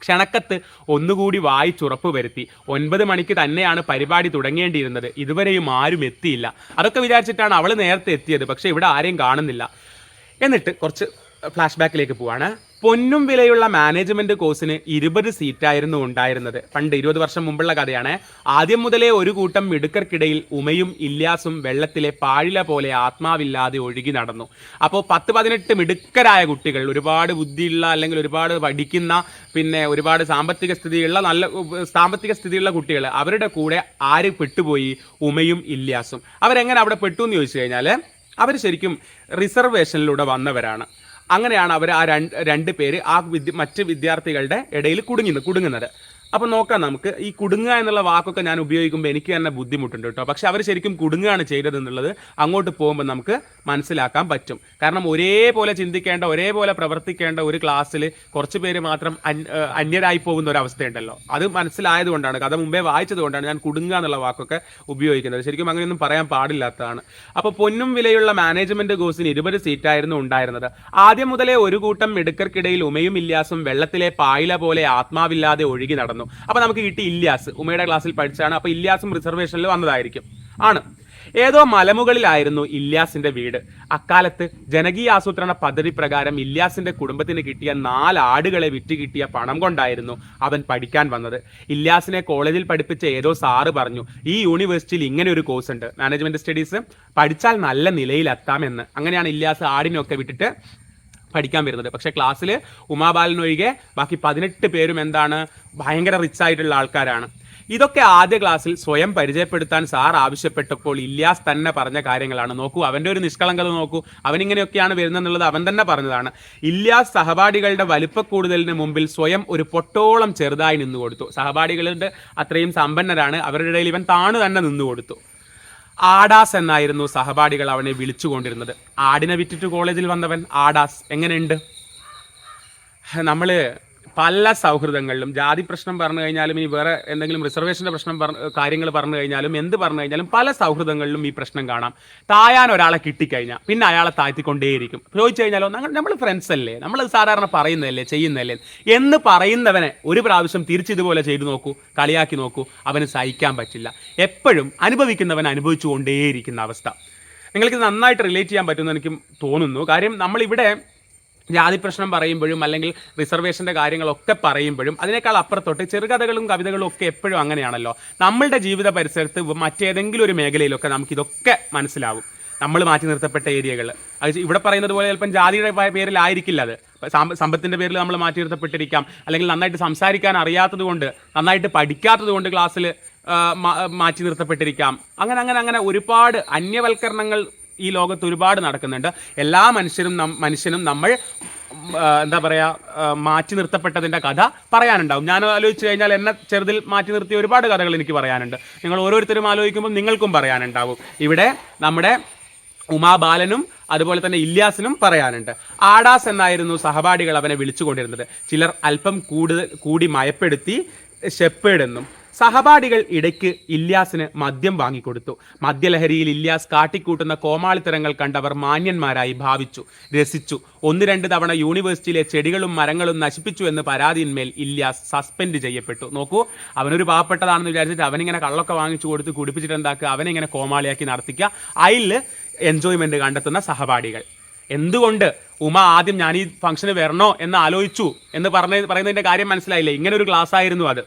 ക്ഷണക്കത്ത് ഒന്നുകൂടി വായിച്ചുറപ്പ് വരുത്തി. 9 മണിക്ക് തന്നെയാണ് പരിപാടി തുടങ്ങേണ്ടിയിരുന്നത്. ഇതുവരെയും ആരും എത്തിയില്ല. അതൊക്കെ വിചാരിച്ചിട്ടാണ് അവൾ നേരത്തെ എത്തിയത്. പക്ഷേ ഇവിടെ ആരെയും കാണുന്നില്ല. എന്നിട്ട് കുറച്ച് ഫ്ലാഷ് ബാക്കിലേക്ക് പോവാണ്. പൊന്നും വിലയുള്ള മാനേജ്മെന്റ് കോഴ്സിന് 20 സീറ്റായിരുന്നു ഉണ്ടായിരുന്നത്. പണ്ട് 20 വർഷം മുമ്പുള്ള കഥയാണ്. ആദ്യം മുതലേ ഒരു കൂട്ടം മിടുക്കർക്കിടയിൽ ഉമയും ഇല്യാസും വെള്ളത്തിലെ പാഴില പോലെ ആത്മാവില്ലാതെ ഒഴുകി നടന്നു. അപ്പോൾ 10-18 മിടുക്കരായ കുട്ടികൾ, ഒരുപാട് ബുദ്ധിയുള്ള, അല്ലെങ്കിൽ ഒരുപാട് പഠിക്കുന്ന, പിന്നെ ഒരുപാട് സാമ്പത്തിക സ്ഥിതിയുള്ള കുട്ടികൾ, അവരുടെ കൂടെ ആര് പെട്ടുപോയി? ഉമയും ഇല്യാസും. അവരെങ്ങനെ അവിടെ പെട്ടു എന്ന് ചോദിച്ചു കഴിഞ്ഞാൽ, അവർ ശരിക്കും റിസർവേഷനിലൂടെ വന്നവരാണ്. അങ്ങനെയാണ് അവർ ആ രണ്ട് പേര് ആ മറ്റ് വിദ്യാർത്ഥികളുടെ ഇടയിൽ കുടുങ്ങുന്നത്. അപ്പം നോക്കാം, നമുക്ക് ഈ കുടുങ്ങുക എന്നുള്ള വാക്കൊക്കെ ഞാൻ ഉപയോഗിക്കുമ്പോൾ എനിക്ക് തന്നെ ബുദ്ധിമുട്ടുണ്ട് കേട്ടോ. പക്ഷെ അവർ ശരിക്കും കുടുങ്ങുകയാണ് ചെയ്തതെന്നുള്ളത് അങ്ങോട്ട് പോകുമ്പോൾ നമുക്ക് മനസ്സിലാക്കാൻ പറ്റും. കാരണം ഒരേപോലെ ചിന്തിക്കേണ്ട, ഒരേപോലെ പ്രവർത്തിക്കേണ്ട ഒരു ക്ലാസ്സിൽ കുറച്ച് പേര് മാത്രം അന്യരായി പോകുന്ന ഒരു അവസ്ഥയുണ്ടല്ലോ. അത് മനസ്സിലായതുകൊണ്ടാണ്, കഥ മുമ്പേ വായിച്ചതുകൊണ്ടാണ് ഞാൻ കുടുങ്ങുക എന്നുള്ള വാക്കൊക്കെ ഉപയോഗിക്കുന്നത്. ശരിക്കും അങ്ങനെയൊന്നും പറയാൻ പാടില്ലാത്തതാണ്. അപ്പോൾ പൊന്നും വിലയുള്ള മാനേജ്മെന്റ് കോഴ്സിന് 20 സീറ്റായിരുന്നു ഉണ്ടായിരുന്നത്. ആദ്യം മുതലേ ഒരു കൂട്ടം മിടുക്കർക്കിടയിൽ ഉമയും ഇല്യാസും വെള്ളത്തിലെ പായില പോലെ ആത്മാവില്ലാതെ ഒഴുകി നടന്നു. അപ്പൊ നമുക്ക് കിട്ടി ഇല്യാസ്, ഉമയുടെ ക്ലാസ്സിൽ പഠിച്ചാണ്. അപ്പൊ ഇല്യാസും റിസർവേഷനിൽ വന്നതായിരിക്കും. ആണ്. ഏതോ മലമുകളിലായിരുന്നു ഇല്യാസിന്റെ വീട്. അക്കാലത്ത് ജനകീയ ആസൂത്രണ പദ്ധതി പ്രകാരം ഇല്യാസിന്റെ കുടുംബത്തിന് കിട്ടിയ 4 ആടുകളെ വിറ്റ് കിട്ടിയ പണം കൊണ്ടായിരുന്നു അവൻ പഠിക്കാൻ വന്നത്. ഇല്യാസിനെ കോളേജിൽ പഠിപ്പിച്ച ഏതോ സാറ് പറഞ്ഞു, ഈ യൂണിവേഴ്സിറ്റിയിൽ ഇങ്ങനെ ഒരു കോഴ്സ് ഉണ്ട്, മാനേജ്മെന്റ് സ്റ്റഡീസ്, പഠിച്ചാൽ നല്ല നിലയിലെത്താമെന്ന്. അങ്ങനെയാണ് ഇല്യാസ് ആടിനൊക്കെ വിട്ടിട്ട് പഠിക്കാൻ വരുന്നത്. പക്ഷെ ക്ലാസ്സിൽ ഉമാബാലനൊഴികെ ബാക്കി 18 പേരും എന്താണ്, ഭയങ്കര റിച്ച് ആയിട്ടുള്ള ആൾക്കാരാണ്. ഇതൊക്കെ ആദ്യ ക്ലാസ്സിൽ സ്വയം പരിചയപ്പെടുത്താൻ സാർ ആവശ്യപ്പെട്ടപ്പോൾ ഇല്യാസ് തന്നെ പറഞ്ഞ കാര്യങ്ങളാണ്. നോക്കൂ, അവൻ്റെ ഒരു നിഷ്കളങ്കത നോക്കൂ. അവനിങ്ങനെയൊക്കെയാണ് വരുന്നതെന്നുള്ളത് അവൻ തന്നെ പറഞ്ഞതാണ്. ഇല്യാസ് സഹപാഠികളുടെ വലിപ്പക്കൂടുതലിന് മുമ്പിൽ സ്വയം ഒരു പൊട്ടോളം ചെറുതായി നിന്നു കൊടുത്തു. സഹപാഠികളുടെ അത്രയും സമ്പന്നരാണ്, അവരുടെ ഇടയിൽ ഇവൻ താണു തന്നെ നിന്നു കൊടുത്തു. ആഡാസ് എന്നായിരുന്നു സഹപാഠികൾ അവനെ വിളിച്ചുകൊണ്ടിരുന്നത്. ആടിനെ വിറ്റിട്ട് കോളേജിൽ വന്നവൻ ആഡാസ്. എങ്ങനെയുണ്ട്? നമ്മൾ പല സൗഹൃദങ്ങളിലും ജാതി പ്രശ്നം പറഞ്ഞു കഴിഞ്ഞാലും ഇനി വേറെ എന്തെങ്കിലും റിസർവേഷൻ്റെ പ്രശ്നം കാര്യങ്ങൾ പറഞ്ഞു കഴിഞ്ഞാലും എന്ത് പറഞ്ഞു കഴിഞ്ഞാലും പല സൗഹൃദങ്ങളിലും ഈ പ്രശ്നം കാണാം. തായാൻ ഒരാളെ കിട്ടിക്കഴിഞ്ഞാൽ പിന്നെ അയാളെ താഴ്ത്തിക്കൊണ്ടേയിരിക്കും. ചോദിച്ചു കഴിഞ്ഞാലോ, നമ്മൾ ഫ്രണ്ട്സ് അല്ലേ, നമ്മൾ സാധാരണ പറയുന്നതല്ലേ ചെയ്യുന്നതല്ലേ എന്ന് പറയുന്നവനെ ഒരു പ്രാവശ്യം തിരിച്ചിതുപോലെ ചെയ്തു നോക്കൂ, കളിയാക്കി നോക്കൂ, അവന് സഹിക്കാൻ പറ്റില്ല. എപ്പോഴും അനുഭവിക്കുന്നവൻ അനുഭവിച്ചു കൊണ്ടേയിരിക്കുന്ന അവസ്ഥ. നിങ്ങൾക്ക് നന്നായിട്ട് റിലേറ്റ് ചെയ്യാൻ പറ്റുമെന്ന് എനിക്ക് തോന്നുന്നു. കാര്യം നമ്മളിവിടെ ജാതി പ്രശ്നം പറയുമ്പോഴും അല്ലെങ്കിൽ റിസർവേഷൻ്റെ കാര്യങ്ങളൊക്കെ പറയുമ്പോഴും അതിനേക്കാൾ അപ്പുറത്തോട്ട് ചെറുകഥകളും കവിതകളും ഒക്കെ എപ്പോഴും അങ്ങനെയാണല്ലോ. നമ്മളുടെ ജീവിത പരിസരത്ത് മറ്റേതെങ്കിലും ഒരു മേഖലയിലൊക്കെ നമുക്കിതൊക്കെ മനസ്സിലാവും. നമ്മൾ മാറ്റി നിർത്തപ്പെട്ട ഏരിയകൾ, അത് ഇവിടെ പറയുന്നത് പോലെ ചിലപ്പം ജാതിയുടെ പേരിലായിരിക്കില്ല, അത് സമ്പത്തിൻ്റെ പേരിൽ നമ്മൾ മാറ്റി നിർത്തപ്പെട്ടിരിക്കാം, അല്ലെങ്കിൽ നന്നായിട്ട് സംസാരിക്കാൻ അറിയാത്തത് കൊണ്ട്, നന്നായിട്ട് പഠിക്കാത്തത് കൊണ്ട് ക്ലാസ്സിൽ മാറ്റി നിർത്തപ്പെട്ടിരിക്കാം. അങ്ങനെ ഒരുപാട് അന്യവൽക്കരണങ്ങൾ ഈ ലോകത്ത് ഒരുപാട് നടക്കുന്നുണ്ട്. എല്ലാ മനുഷ്യനും നമ്മൾ എന്താ പറയുക, മാറ്റി നിർത്തപ്പെട്ടതിൻ്റെ കഥ പറയാനുണ്ടാവും. ഞാൻ ആലോചിച്ച് കഴിഞ്ഞാൽ എന്നെ ചെറുതിൽ മാറ്റി നിർത്തിയ ഒരുപാട് കഥകൾ എനിക്ക് പറയാനുണ്ട്. നിങ്ങൾ ഓരോരുത്തരും ആലോചിക്കുമ്പോൾ നിങ്ങൾക്കും പറയാനുണ്ടാവും. ഇവിടെ നമ്മുടെ ഉമാബാലനും അതുപോലെ തന്നെ ഇല്യാസിനും പറയാനുണ്ട്. ആഡാസ് എന്നായിരുന്നു സഹപാഠികൾ അവനെ വിളിച്ചുകൊണ്ടിരുന്നത്. ചിലർ അല്പം കൂടി മയപ്പെടുത്തി ഷെപ്പേഡെന്നും. സഹപാഠികൾ ഇടയ്ക്ക് ഇല്യാസിന് മദ്യം വാങ്ങിക്കൊടുത്തു. മദ്യലഹരിയിൽ ഇല്യാസ് കാട്ടിക്കൂട്ടുന്ന കോമാളിത്തരങ്ങൾ കണ്ടവർ മാന്യന്മാരായി ഭാവിച്ചു, രസിച്ചു. 1-2 തവണ യൂണിവേഴ്സിറ്റിയിലെ ചെടികളും മരങ്ങളും നശിപ്പിച്ചു എന്ന് പരാതിയിന്മേൽ ഇല്യാസ് സസ്പെൻഡ് ചെയ്യപ്പെട്ടു. നോക്കൂ, അവനൊരു പാവപ്പെട്ടതാണെന്ന് വിചാരിച്ചിട്ട് അവനിങ്ങനെ കള്ളൊക്കെ വാങ്ങിച്ചു കൊടുത്ത് കുടിപ്പിച്ചിട്ട് എന്താക്കുക, അവനിങ്ങനെ കോമാളിയാക്കി നടത്തിക്കുക. അതിൽ എൻജോയ്മെന്റ് കണ്ടെത്തുന്ന സഹപാഠികൾ. എന്തുകൊണ്ട് ഉമ ആദ്യം ഞാൻ ഈ ഫംഗ്ഷന് വരണോ എന്ന് ആലോചിച്ചു എന്ന് പറയുന്നതിൻ്റെ കാര്യം മനസ്സിലായില്ലേ? ഇങ്ങനെ ഒരു ക്ലാസ് ആയിരുന്നു അത്.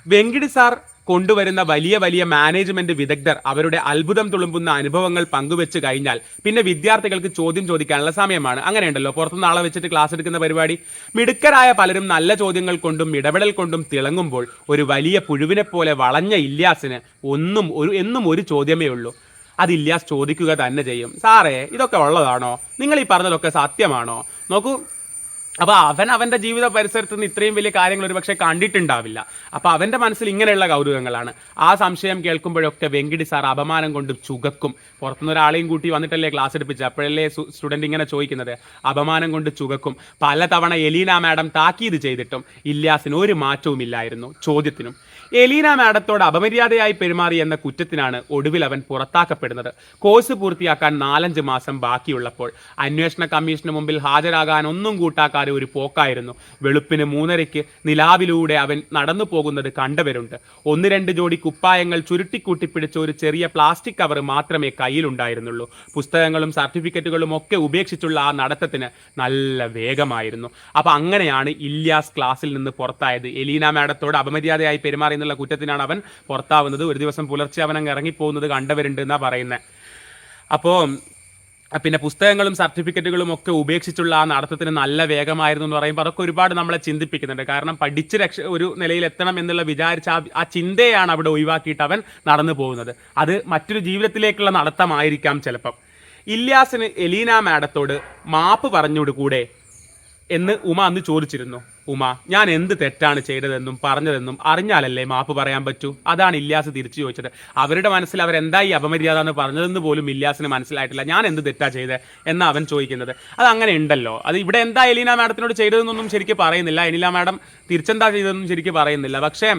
വെങ്കിടി സാർ കൊണ്ടുവരുന്ന വലിയ മാനേജ്മെന്റ് വിദഗ്ധർ അവരുടെ അത്ഭുതം തുളുമ്പുന്ന അനുഭവങ്ങൾ പങ്കുവെച്ച് കഴിഞ്ഞാൽ പിന്നെ വിദ്യാർത്ഥികൾക്ക് ചോദ്യം ചോദിക്കാനുള്ള സമയമാണ്. അങ്ങനെയുണ്ടല്ലോ പുറത്തുനിന്ന് ആളെ വെച്ചിട്ട് ക്ലാസ് എടുക്കുന്ന പരിപാടി. മിടുക്കരായ പലരും നല്ല ചോദ്യങ്ങൾ കൊണ്ടും ഇടപെടൽ കൊണ്ടും തിളങ്ങുമ്പോൾ ഒരു വലിയ പുഴുവിനെ പോലെ വളഞ്ഞ ഇല്യാസിന് എന്നും ഒരു ചോദ്യമേ ഉള്ളൂ. അത് ഇല്യാസ് ചോദിക്കുക തന്നെ ചെയ്യും. സാറേ, ഇതൊക്കെ ഉള്ളതാണോ? നിങ്ങൾ ഈ പറഞ്ഞതൊക്കെ സത്യമാണോ? നോക്കൂ, അപ്പോൾ അവൻ്റെ ജീവിത പരിസരത്ത് നിന്ന് ഇത്രയും വലിയ കാര്യങ്ങൾ ഒരു പക്ഷേ കണ്ടിട്ടുണ്ടാവില്ല. അപ്പോൾ അവൻ്റെ മനസ്സിൽ ഇങ്ങനെയുള്ള കൗതുകങ്ങളാണ്. ആ സംശയം കേൾക്കുമ്പോഴൊക്കെ വെങ്കിടി സാർ അപമാനം കൊണ്ട് ചുകക്കും. പുറത്തുനിന്ന് ഒരാളെയും കൂട്ടി വന്നിട്ടല്ലേ ക്ലാസ് എടുപ്പിച്ചത്, അപ്പോഴല്ലേ സ്റ്റുഡൻറ്റ് ഇങ്ങനെ ചോദിക്കുന്നത്. അപമാനം കൊണ്ട് ചുകക്കും. പലതവണ എലീന മാഡം താക്കീത് ചെയ്തിട്ടും ഇല്യാസിന് ഒരു മാറ്റവും ഇല്ലായിരുന്നു ചോദ്യത്തിനും. എലീന മാഡത്തോട് അപമര്യാദയായി പെരുമാറി എന്ന കുറ്റത്തിനാണ് ഒടുവിൽ അവൻ പുറത്താക്കപ്പെടുന്നത്. കോഴ്സ് പൂർത്തിയാക്കാൻ 4-5 മാസം ബാക്കിയുള്ളപ്പോൾ അന്വേഷണ കമ്മീഷന് മുമ്പിൽ ഹാജരാകാൻ ഒന്നും കൂട്ടാക്കാതെ ഒരു പോക്കായിരുന്നു. വെളുപ്പിന് 3:30 നിലാവിലൂടെ അവൻ നടന്നു പോകുന്നത് കണ്ടവരുണ്ട്. 1-2 ജോഡി കുപ്പായങ്ങൾ ചുരുട്ടിക്കൂട്ടി പിടിച്ച ഒരു ചെറിയ പ്ലാസ്റ്റിക് കവർ മാത്രമേ കയ്യിലുണ്ടായിരുന്നുള്ളൂ. പുസ്തകങ്ങളും സർട്ടിഫിക്കറ്റുകളും ഒക്കെ ഉപേക്ഷിച്ചുള്ള ആ നടത്തത്തിന് നല്ല വേഗമായിരുന്നു. അപ്പം അങ്ങനെയാണ് ഇല്യാസ് ക്ലാസ്സിൽ നിന്ന് പുറത്തായത്. എലീന മാഡത്തോട് അപമര്യാദയായി പെരുമാറി എന്നുള്ള കുറ്റത്തിനാണ് അവൻ പുറത്താവുന്നത്. ഒരു ദിവസം പുലർച്ചെ അവൻ അങ്ങ് ഇറങ്ങിപ്പോകുന്നത് കണ്ടവരുണ്ട് എന്നാണ് പറയുന്നത്. അപ്പോൾ പിന്നെ പുസ്തകങ്ങളും സർട്ടിഫിക്കറ്റുകളും ഒക്കെ ഉപേക്ഷിച്ചുള്ള ആ നടത്തത്തിന് നല്ല വേഗമായിരുന്നു എന്ന് പറയുമ്പോൾ അതൊക്കെ ഒരുപാട് നമ്മളെ ചിന്തിപ്പിക്കുന്നുണ്ട്. കാരണം പഠിച്ച് ഒരു നിലയിൽ എത്തണം എന്നുള്ള വിചാരിച്ച ആ ചിന്തയാണ് അവിടെ ഒഴിവാക്കിയിട്ട് അവൻ നടന്നു പോകുന്നത്. അത് മറ്റൊരു ജീവിതത്തിലേക്കുള്ള നടത്തമായിരിക്കാം ചിലപ്പം. ഇല്യാസിന് എലീന മാഡത്തോട് മാപ്പ് പറഞ്ഞുകൂടെ എന്ന് ഉമ അന്ന് ചോദിച്ചിരുന്നു. ഉമ, ഞാൻ എന്ത് തെറ്റാണ് ചെയ്തതെന്നും പറഞ്ഞതെന്നും അറിഞ്ഞാലല്ലേ മാപ്പ് പറയാൻ പറ്റൂ? അതാണ് ഇല്യാസ് തിരിച്ചു ചോദിച്ചത്. അവരുടെ മനസ്സിൽ അവരെന്തായി അപമര്യാദ എന്ന് പറഞ്ഞതെന്ന് പോലും ഇല്യാസിന് മനസ്സിലായിട്ടില്ല. ഞാൻ എന്ത് തെറ്റാ ചെയ്തത് എന്നാണ് അവൻ ചോദിക്കുന്നത്. അത് അങ്ങനെ ഉണ്ടല്ലോ. അത് ഇവിടെ എന്താ എലീന മാഡത്തിനോട് ചെയ്തതെന്നൊന്നും ശരിക്കും പറയുന്നില്ല. എലീന മാഡം തിരിച്ചെന്താ ചെയ്തതെന്നും ശരിക്കും പറയുന്നില്ല. പക്ഷേ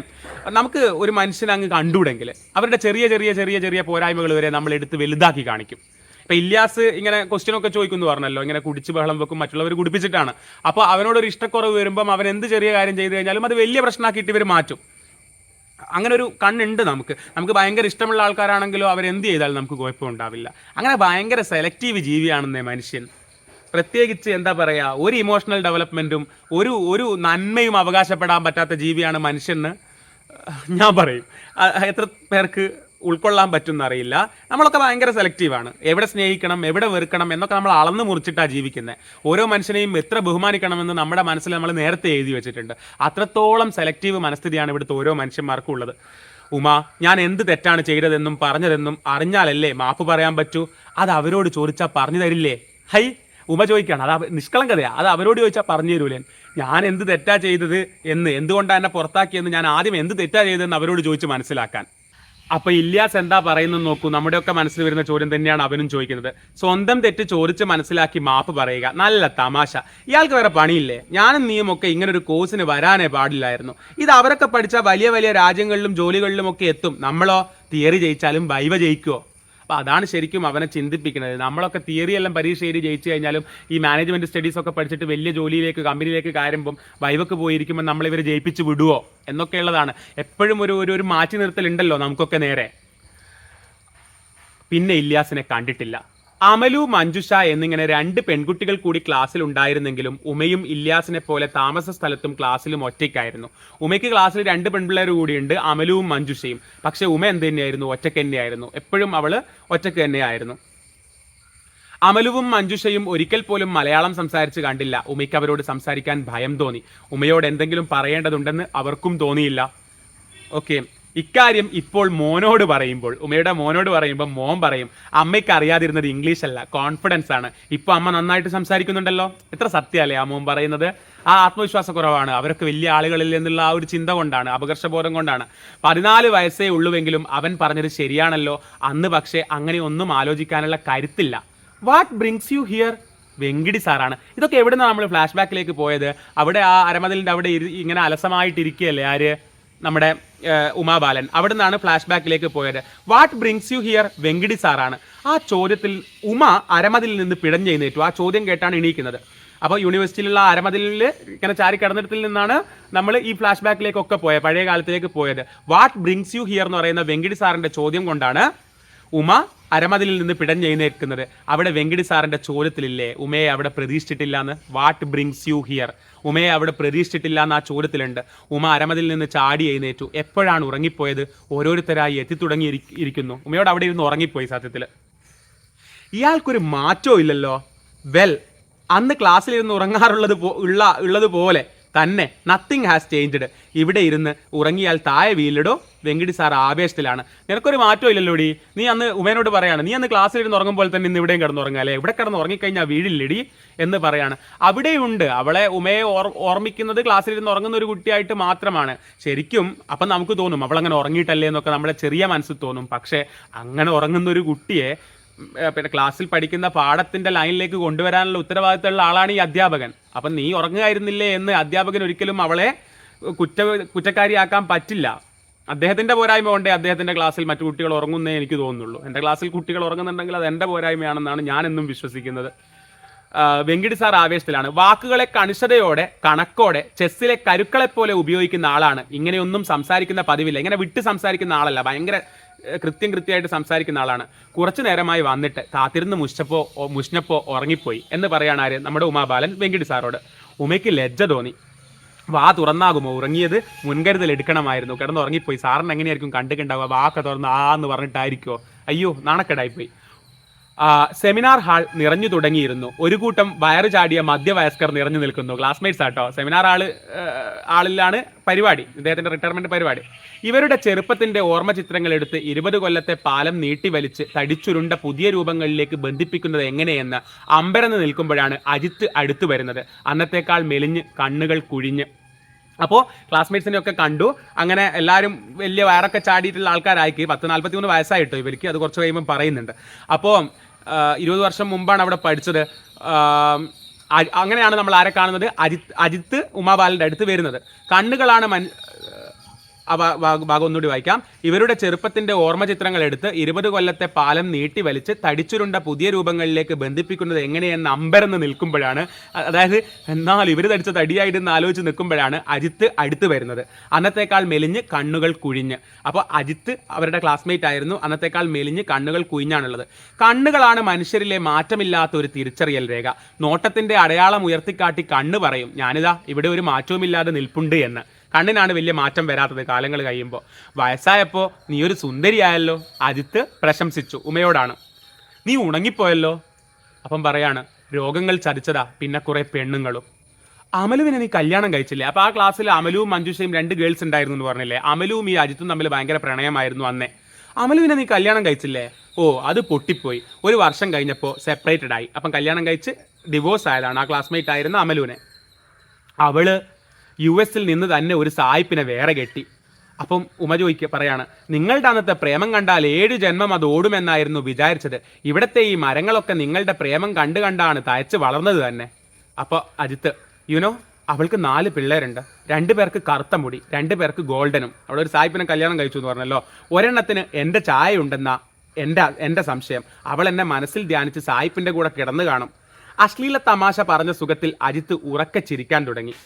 നമുക്ക് ഒരു മനുഷ്യനെ അങ്ങ് കണ്ടുകൂടെങ്കിൽ അവരുടെ ചെറിയ ചെറിയ ചെറിയ ചെറിയ പോരായ്മകൾ വരെ നമ്മൾ എടുത്ത് വലുതാക്കി കാണിക്കും. ഇപ്പം ഇല്യാസ് ഇങ്ങനെ ക്വസ്റ്റ്യനൊക്കെ ചോദിക്കുന്നു പറഞ്ഞല്ലോ, ഇങ്ങനെ കുടിച്ച് ബഹളം വെക്കും, മറ്റുള്ളവർ കുടിപ്പിച്ചിട്ടാണ്. അപ്പോൾ അവനോടൊരു ഇഷ്ടക്കുറവ് വരുമ്പം അവൻ എന്ത് ചെറിയ കാര്യം ചെയ്തു കഴിഞ്ഞാലും അത് വലിയ പ്രശ്നമാക്കിയിട്ട് ഇവർ മാറ്റും. അങ്ങനെ ഒരു കണ്ണുണ്ട് നമുക്ക് ഭയങ്കര ഇഷ്ടമുള്ള ആൾക്കാരാണെങ്കിലോ അവരെന്ത് ചെയ്താലും നമുക്ക് കുഴപ്പമുണ്ടാവില്ല. അങ്ങനെ ഭയങ്കര സെലക്റ്റീവ് ജീവിയാണെന്നേ മനുഷ്യൻ. പ്രത്യേകിച്ച് എന്താ പറയുക, ഒരു ഇമോഷണൽ ഡെവലപ്മെൻറ്റും ഒരു നന്മയും അവകാശപ്പെടാൻ പറ്റാത്ത ജീവിയാണ് മനുഷ്യന് ഞാൻ പറയും. എത്ര പേർക്ക് ഉൾക്കൊള്ളാൻ പറ്റുമെന്ന് അറിയില്ല. നമ്മളൊക്കെ ഭയങ്കര സെലക്റ്റീവാണ്. എവിടെ സ്നേഹിക്കണം, എവിടെ വെറുക്കണം എന്നൊക്കെ നമ്മൾ അളന്ന് മുറിച്ചിട്ടാണ് ജീവിക്കുന്നത്. ഓരോ മനുഷ്യനെയും എത്ര ബഹുമാനിക്കണമെന്ന് നമ്മുടെ മനസ്സിൽ നമ്മൾ നേരത്തെ എഴുതി വെച്ചിട്ടുണ്ട്. അത്രത്തോളം സെലക്റ്റീവ് മനസ്ഥിതിയാണ് ഇവിടുത്തെ ഓരോ മനുഷ്യന്മാർക്കും ഉള്ളത്. ഉമ, ഞാൻ എന്ത് തെറ്റാണ് ചെയ്തതെന്നും പറഞ്ഞതെന്നും അറിഞ്ഞാലല്ലേ മാപ്പ് പറയാൻ പറ്റൂ? അത് അവരോട് ചോദിച്ചാൽ പറഞ്ഞു തരില്ലേ? ഹൈ, ഉമ ചോദിക്കുകയാണ്. അത് നിഷ്കളങ്കതയാ. അത് അവരോട് ചോദിച്ചാൽ പറഞ്ഞു തരൂലേ? ഞാൻ എന്ത് തെറ്റാ ചെയ്തത് എന്ന്, എന്തുകൊണ്ടാണ് എന്നെ പുറത്താക്കിയെന്ന് ഞാൻ ആദ്യം എന്ത് തെറ്റാ ചെയ്തതെന്ന് അവരോട് ചോദിച്ച് മനസ്സിലാക്കാൻ. അപ്പൊ ഇല്യാസ് എന്താ പറയുന്നത് നോക്കൂ. നമ്മുടെയൊക്കെ മനസ്സിൽ വരുന്ന ചോദ്യം തന്നെയാണ് അവനും ചോദിക്കുന്നത്. സ്വന്തം തെറ്റ് ചോദിച്ച് മനസ്സിലാക്കി മാപ്പ് പറയുക. നല്ല തമാശ. ഇയാൾക്ക് വേറെ പണിയില്ലേ? ഞാനും നീയും ഒക്കെ ഇങ്ങനെ ഒരു കോഴ്സിന് വരാനേ പാടില്ലായിരുന്നു. ഇത് അവരൊക്കെ പഠിച്ച വലിയ വലിയ രാജ്യങ്ങളിലും ജോലികളിലും ഒക്കെ എത്തും. നമ്മളോ തിയറി ജയിച്ചാലും വൈവ ജയിക്കുമോ? അപ്പോൾ അതാണ് ശരിക്കും അവനെ ചിന്തിപ്പിക്കുന്നത്. നമ്മളൊക്കെ തിയറി എല്ലാം പരീക്ഷ എഴുതി ജയിച്ചു കഴിഞ്ഞാലും ഈ മാനേജ്മെൻറ്റ് സ്റ്റഡീസ് ഒക്കെ പഠിച്ചിട്ട് വലിയ ജോലിയിലേക്ക് കമ്പനിയിലേക്ക് കയറുമ്പം വൈവക്ക് പോയിരിക്കുമ്പോൾ നമ്മളിവർ ജയിപ്പിച്ച് വിടുവോ എന്നൊക്കെയുള്ളതാണ്. എപ്പോഴും ഒരു മാറ്റി നിർത്തലുണ്ടല്ലോ നമുക്കൊക്കെ നേരെ. പിന്നെ ഇല്യാസിനെ കണ്ടിട്ടില്ല. അമലു, മഞ്ജുഷ എന്നിങ്ങനെ 2 പെൺകുട്ടികൾ കൂടി ക്ലാസ്സിൽ ഉണ്ടായിരുന്നെങ്കിലും ഉമയും ഇല്യാസിനെ പോലെ താമസ സ്ഥലത്തും ക്ലാസ്സിലും ഒറ്റയ്ക്കായിരുന്നു. ഉമയ്ക്ക് ക്ലാസ്സിൽ 2 പെൺപിള്ളേർ കൂടിയുണ്ട്, അമലുവും മഞ്ജുഷയും. പക്ഷേ ഉമ എന്ത് തന്നെയായിരുന്നു? ഒറ്റയ്ക്ക് തന്നെയായിരുന്നു. എപ്പോഴും അവൾ ഒറ്റയ്ക്ക് തന്നെയായിരുന്നു. അമലുവും മഞ്ജുഷയും ഒരിക്കൽ പോലും മലയാളം സംസാരിച്ച് കണ്ടില്ല. ഉമയ്ക്ക് അവരോട് സംസാരിക്കാൻ ഭയം തോന്നി. ഉമയോട് എന്തെങ്കിലും പറയേണ്ടതുണ്ടെന്ന് അവർക്കും തോന്നിയില്ല. ഓക്കെ, ഇക്കാര്യം ഇപ്പോൾ ഉമയുടെ മോനോട് പറയുമ്പോൾ മോൻ പറയും, അമ്മയ്ക്ക് അറിയാതിരുന്നത് ഇംഗ്ലീഷ് അല്ല, കോൺഫിഡൻസ് ആണ്. ഇപ്പോൾ അമ്മ നന്നായിട്ട് സംസാരിക്കുന്നുണ്ടല്ലോ. എത്ര സത്യമല്ലേ ആ മോൻ പറയുന്നത്? ആ ആത്മവിശ്വാസക്കുറവാണ്. അവരൊക്കെ വലിയ ആളുകളിൽ നിന്നുള്ള ആ ഒരു ചിന്ത കൊണ്ടാണ്, അപകർഷബോധം കൊണ്ടാണ്. 14 വയസ്സേ ഉള്ളുവെങ്കിലും അവൻ പറഞ്ഞത് ശരിയാണല്ലോ. അന്ന് പക്ഷേ അങ്ങനെ ഒന്നും ആലോചിക്കാനുള്ള കരുത്തില്ല. What brings you here? Venkidi സാറാണ്. ഇതൊക്കെ എവിടെ നിന്നാണ് നമ്മൾ ഫ്ലാഷ് ബാക്കിലേക്ക് പോയത്? അവിടെ ആ അരമതിലിൻ്റെ അവിടെ ഇങ്ങനെ അലസമായിട്ടിരിക്കുകയല്ലേ ആര്? നമ്മുടെ ഉമാബാലൻ. അവിടെ നിന്നാണ് ഫ്ലാഷ് ബാക്കിലേക്ക് പോയത്. What brings you here? Venkidi സാറാണ്. ആ ചോദ്യത്തിൽ ഉമ അരമതിൽ നിന്ന് പിടഞ്ഞെഴുന്നേറ്റു. ആ ചോദ്യം കേട്ടാണ് എണീക്കുന്നത്. അപ്പോൾ യൂണിവേഴ്സിറ്റിയിലുള്ള അരമതിലിൽ ഇങ്ങനെ ചാരി കിടന്നിടത്തിൽ നിന്നാണ് നമ്മൾ ഈ ഫ്ലാഷ് ബാക്കിലേക്കൊക്കെ പോയത്, പഴയ കാലത്തിലേക്ക് പോയത്. വാട്ട് ബ്രിങ്സ് യു ഹിയർ എന്ന് പറയുന്ന വെങ്കിടി സാറിൻ്റെ ചോദ്യം കൊണ്ടാണ് ഉമ അരമതിലിൽ നിന്ന് പിടഞ്ഞെഴുന്നേൽക്കുന്നത്. അവിടെ വെങ്കിടി സാറിൻ്റെ ചോദ്യത്തിലില്ലേ ഉമയെ അവിടെ പ്രതീക്ഷിച്ചിട്ടില്ല എന്ന്? What brings you here? ഉമയെ അവിടെ പ്രതീക്ഷിച്ചിട്ടില്ല എന്ന് ആ ചോദ്യത്തിലുണ്ട്. ഉമ അരമതിൽ നിന്ന് ചാടി എഴുന്നേറ്റു. എപ്പോഴാണ് ഉറങ്ങിപ്പോയത്? ഓരോരുത്തരായി എത്തിത്തുടങ്ങിയിരിക്കുന്നു. ഉമയോട് അവിടെ ഇരുന്ന് ഉറങ്ങിപ്പോയി. സത്യത്തിൽ ഇയാൾക്കൊരു മാറ്റവും ഇല്ലല്ലോ. വെൽ, അന്ന് ക്ലാസ്സിലിരുന്ന് ഉള്ളതുപോലെ തന്നെ നത്തിങ് ഹാസ് ചേഞ്ച്ഡ്. ഇവിടെ ഇരുന്ന് ഉറങ്ങിയാൽ താഴെ വീലിടോ. വെങ്കിടി സാർ ആവേശത്തിലാണ്. നിനക്കൊരു മാറ്റം ഇല്ലല്ലോടി. നീ അന്ന് ഉമേനോട് പറയാണ്, നീ അന്ന് ക്ലാസ്സിലിരുന്ന് ഉറങ്ങുമ്പോൾ തന്നെ ഇന്ന് ഇവിടെയും കിടന്നുറങ്ങാല്ലേ, ഇവിടെ കിടന്ന് ഉറങ്ങിക്കഴിഞ്ഞാൽ വീടില്ലടി എന്ന് പറയാണ്. അവിടെയുണ്ട് അവളെ ഉമയെ ഓർമ്മിക്കുന്നത് ക്ലാസ്സിലിരുന്ന് ഉറങ്ങുന്ന ഒരു കുട്ടിയായിട്ട് മാത്രമാണ്. ശരിക്കും അപ്പം നമുക്ക് തോന്നും അവളങ്ങനെ ഉറങ്ങിയിട്ടല്ലേ എന്നൊക്കെ നമ്മുടെ ചെറിയ മനസ്സിൽ തോന്നും. പക്ഷേ അങ്ങനെ ഉറങ്ങുന്ന ഒരു കുട്ടിയെ പിന്നെ ക്ലാസ്സിൽ പഠിക്കുന്ന പാഠത്തിൻ്റെ ലൈനിലേക്ക് കൊണ്ടുവരാനുള്ള ഉത്തരവാദിത്തമുള്ള ആളാണ് ഈ അധ്യാപകൻ. അപ്പം നീ ഉറങ്ങുകയായിരുന്നില്ലേ എന്ന് അധ്യാപകൻ ഒരിക്കലും അവളെ കുറ്റക്കാരിയാക്കാൻ പറ്റില്ല. അദ്ദേഹത്തിൻ്റെ പോരായ്മ കൊണ്ടേ അദ്ദേഹത്തിൻ്റെ ക്ലാസ്സിൽ മറ്റു കുട്ടികൾ ഉറങ്ങുന്നേ എനിക്ക് തോന്നുന്നുള്ളൂ. എൻ്റെ ക്ലാസ്സിൽ കുട്ടികൾ ഉറങ്ങുന്നുണ്ടെങ്കിൽ അത് എൻ്റെ പോരായ്മയാണെന്നാണ് ഞാനെന്നും വിശ്വസിക്കുന്നത്. വെങ്കിടി സാർ ആവേശത്തിലാണ്. വാക്കുകളെ കണിശതയോടെ കണക്കോടെ ചെസ്സിലെ കരുക്കളെപ്പോലെ ഉപയോഗിക്കുന്ന ആളാണ്. ഇങ്ങനെയൊന്നും സംസാരിക്കുന്ന പതിവില്ല. ഇങ്ങനെ വിട്ട് സംസാരിക്കുന്ന ആളല്ല, ഭയങ്കര കൃത്യമായിട്ട് സംസാരിക്കുന്ന ആളാണ്. കുറച്ചു നേരമായി വന്നിട്ട് കാത്തിരുന്ന് മുഷ്ണപ്പോ ഉറങ്ങിപ്പോയി എന്ന് പറയാണ് ആര്? നമ്മുടെ ഉമാബാലൻ വെങ്കിടി സാറോട്. ഉമയ്ക്ക് ലജ്ജ തോന്നി. വാ തുറന്നാകുമോ? ഉറങ്ങിയത് മുൻകരുതൽ എടുക്കണമായിരുന്നു. കിടന്നുറങ്ങിപ്പോയി. സാറിന് എങ്ങനെയായിരിക്കും കണ്ടിട്ടുണ്ടാവുക? വാക്ക തുറന്ന് എന്ന് പറഞ്ഞിട്ടായിരിക്കുമോ? അയ്യോ, നാണക്കേടായിപ്പോയി. സെമിനാർ ഹാൾ നിറഞ്ഞു തുടങ്ങിയിരുന്നു. ഒരു കൂട്ടം വയറ് ചാടിയ മധ്യവയസ്കർ നിറഞ്ഞു നിൽക്കുന്നു. ക്ലാസ്മേറ്റ്സ് ആട്ടോ. സെമിനാർ ഹാളിലാണ് പരിപാടി, ഇദ്ദേഹത്തിന്റെ റിട്ടയർമെന്റ് പരിപാടി. ഇവരുടെ ചെറുപ്പത്തിന്റെ ഓർമ്മ ചിത്രങ്ങൾ എടുത്ത് 20 കൊല്ലത്തെ പാലം നീട്ടി വലിച്ച് തടിച്ചുരുണ്ട പുതിയ രൂപങ്ങളിലേക്ക് ബന്ധിപ്പിക്കുന്നത് എങ്ങനെയെന്ന് അമ്പരന്ന് നിൽക്കുമ്പോഴാണ് അജിത്ത് അടുത്തു വരുന്നത്. അന്നത്തേക്കാൾ മെലിഞ്ഞ്, കണ്ണുകൾ കുഴിഞ്ഞ്. അപ്പോൾ ക്ലാസ്മേറ്റ്സിനെ ഒക്കെ കണ്ടു. അങ്ങനെ എല്ലാവരും വലിയ വയറൊക്കെ ചാടിയിട്ടുള്ള ആൾക്കാരായിക്ക്. 43 വയസ്സായിട്ടോ ഇവർക്ക്. അത് കുറച്ച് കഴിയുമ്പോൾ പറയുന്നുണ്ട്. അപ്പോൾ 20 വർഷം മുമ്പാണ് അവിടെ പഠിച്ചത്. അങ്ങനെയാണ് നമ്മൾ ആരെ കാണുന്നത്? അജിത്ത് ഉമാബാലൻ്റെ അടുത്ത് വരുന്നത്. കണ്ണുകളാണ് ഭാഗം ഒന്നുകൂടി വായിക്കാം. ഇവരുടെ ചെറുപ്പത്തിന്റെ ഓർമ്മ ചിത്രങ്ങൾ എടുത്ത് 20 കൊല്ലത്തെ പാലം നീട്ടി വലിച്ച് തടിച്ചുരുണ്ട പുതിയ രൂപങ്ങളിലേക്ക് ബന്ധിപ്പിക്കുന്നത് എങ്ങനെയെന്ന് അമ്പരന്ന് നിൽക്കുമ്പോഴാണ്, അതായത് എന്നാൽ ഇവർ തടിച്ച തടിയായിട്ടെന്ന് ആലോചിച്ച് നിൽക്കുമ്പോഴാണ് അജിത്ത് അടുത്ത് വരുന്നത്. അന്നത്തേക്കാൾ മെലിഞ്ഞ്, കണ്ണുകൾ കുഴിഞ്ഞ്. അപ്പോൾ അജിത്ത് അവരുടെ ക്ലാസ്മേറ്റ് ആയിരുന്നു. അന്നത്തേക്കാൾ മെലിഞ്ഞ്, കണ്ണുകൾ കുഴിഞ്ഞാണുള്ളത്. കണ്ണുകളാണ് മനുഷ്യരിലെ മാറ്റമില്ലാത്ത ഒരു തിരിച്ചറിയൽ രേഖ. നോട്ടത്തിന്റെ അടയാളം ഉയർത്തിക്കാട്ടി കണ്ണ് പറയും, ഞാനിതാ ഇവിടെ ഒരു മാറ്റവുമില്ലാതെ നിൽപ്പുണ്ട് എന്ന്. കണ്ണിനാണ് വലിയ മാറ്റം വരാത്തത് കാലങ്ങൾ കഴിയുമ്പോൾ. വയസ്സായപ്പോൾ നീ ഒരു സുന്ദരിയായല്ലോ, അജിത്ത് പ്രശംസിച്ചു. ഉമയോടാണ്. നീ ഉണങ്ങിപ്പോയല്ലോ. അപ്പം പറയാണ്, രോഗങ്ങൾ ചതിച്ചതാ, പിന്നെ കുറെ പെണ്ണുങ്ങളും. അമലുവിനെ നീ കല്യാണം കഴിച്ചില്ലേ? അപ്പോൾ ആ ക്ലാസ്സിൽ അമലുവും മഞ്ജുഷയും 2 ഗേൾസ് ഉണ്ടായിരുന്നു എന്ന് പറഞ്ഞില്ലേ? അമലുവും ഈ അജിത്തും തമ്മിൽ ഭയങ്കര പ്രണയമായിരുന്നു അന്നേ. അമലുവിനെ നീ കല്യാണം കഴിച്ചില്ലേ? ഓ, അത് പൊട്ടിപ്പോയി. 1 വർഷം കഴിഞ്ഞപ്പോൾ സെപ്പറേറ്റഡ് ആയി. അപ്പം കല്യാണം കഴിച്ച് ഡിവോഴ്സ് ആയതാണ് ആ ക്ലാസ്മേറ്റ് ആയിരുന്ന അമലുവിനെ. അവള് US നിന്ന് തന്നെ ഒരു സായിപ്പിനെ വേറെ കെട്ടി. അപ്പം ഉമ പറയാണ്, നിങ്ങളുടെ അന്നത്തെ പ്രേമം കണ്ടാൽ 7 ജന്മം അത് ഓടുമെന്നായിരുന്നു വിചാരിച്ചത്. ഇവിടത്തെ ഈ മരങ്ങളൊക്കെ നിങ്ങളുടെ പ്രേമം കണ്ടാണ് തയച്ച് വളർന്നത് തന്നെ. അപ്പോൾ അജിത്ത്, അവൾക്ക് 4 പിള്ളേരുണ്ട്. 2 പേർക്ക് കറുത്ത മുടി, 2 പേർക്ക് ഗോൾഡനും. അവളൊരു സായിപ്പിനെ കല്യാണം കഴിച്ചു എന്ന് പറഞ്ഞല്ലോ. ഒരെണ്ണത്തിന് എൻ്റെ ചായ ഉണ്ടെന്നാ എൻ്റെ സംശയം. അവൾ എന്നെ മനസ്സിൽ ധ്യാനിച്ച് സായിപ്പിൻ്റെ കൂടെ കിടന്നു കാണും. അശ്ലീല തമാശ പറഞ്ഞ സുഖത്തിൽ അജിത്ത് ഉറക്കെ ചിരിക്കാൻ തുടങ്ങി.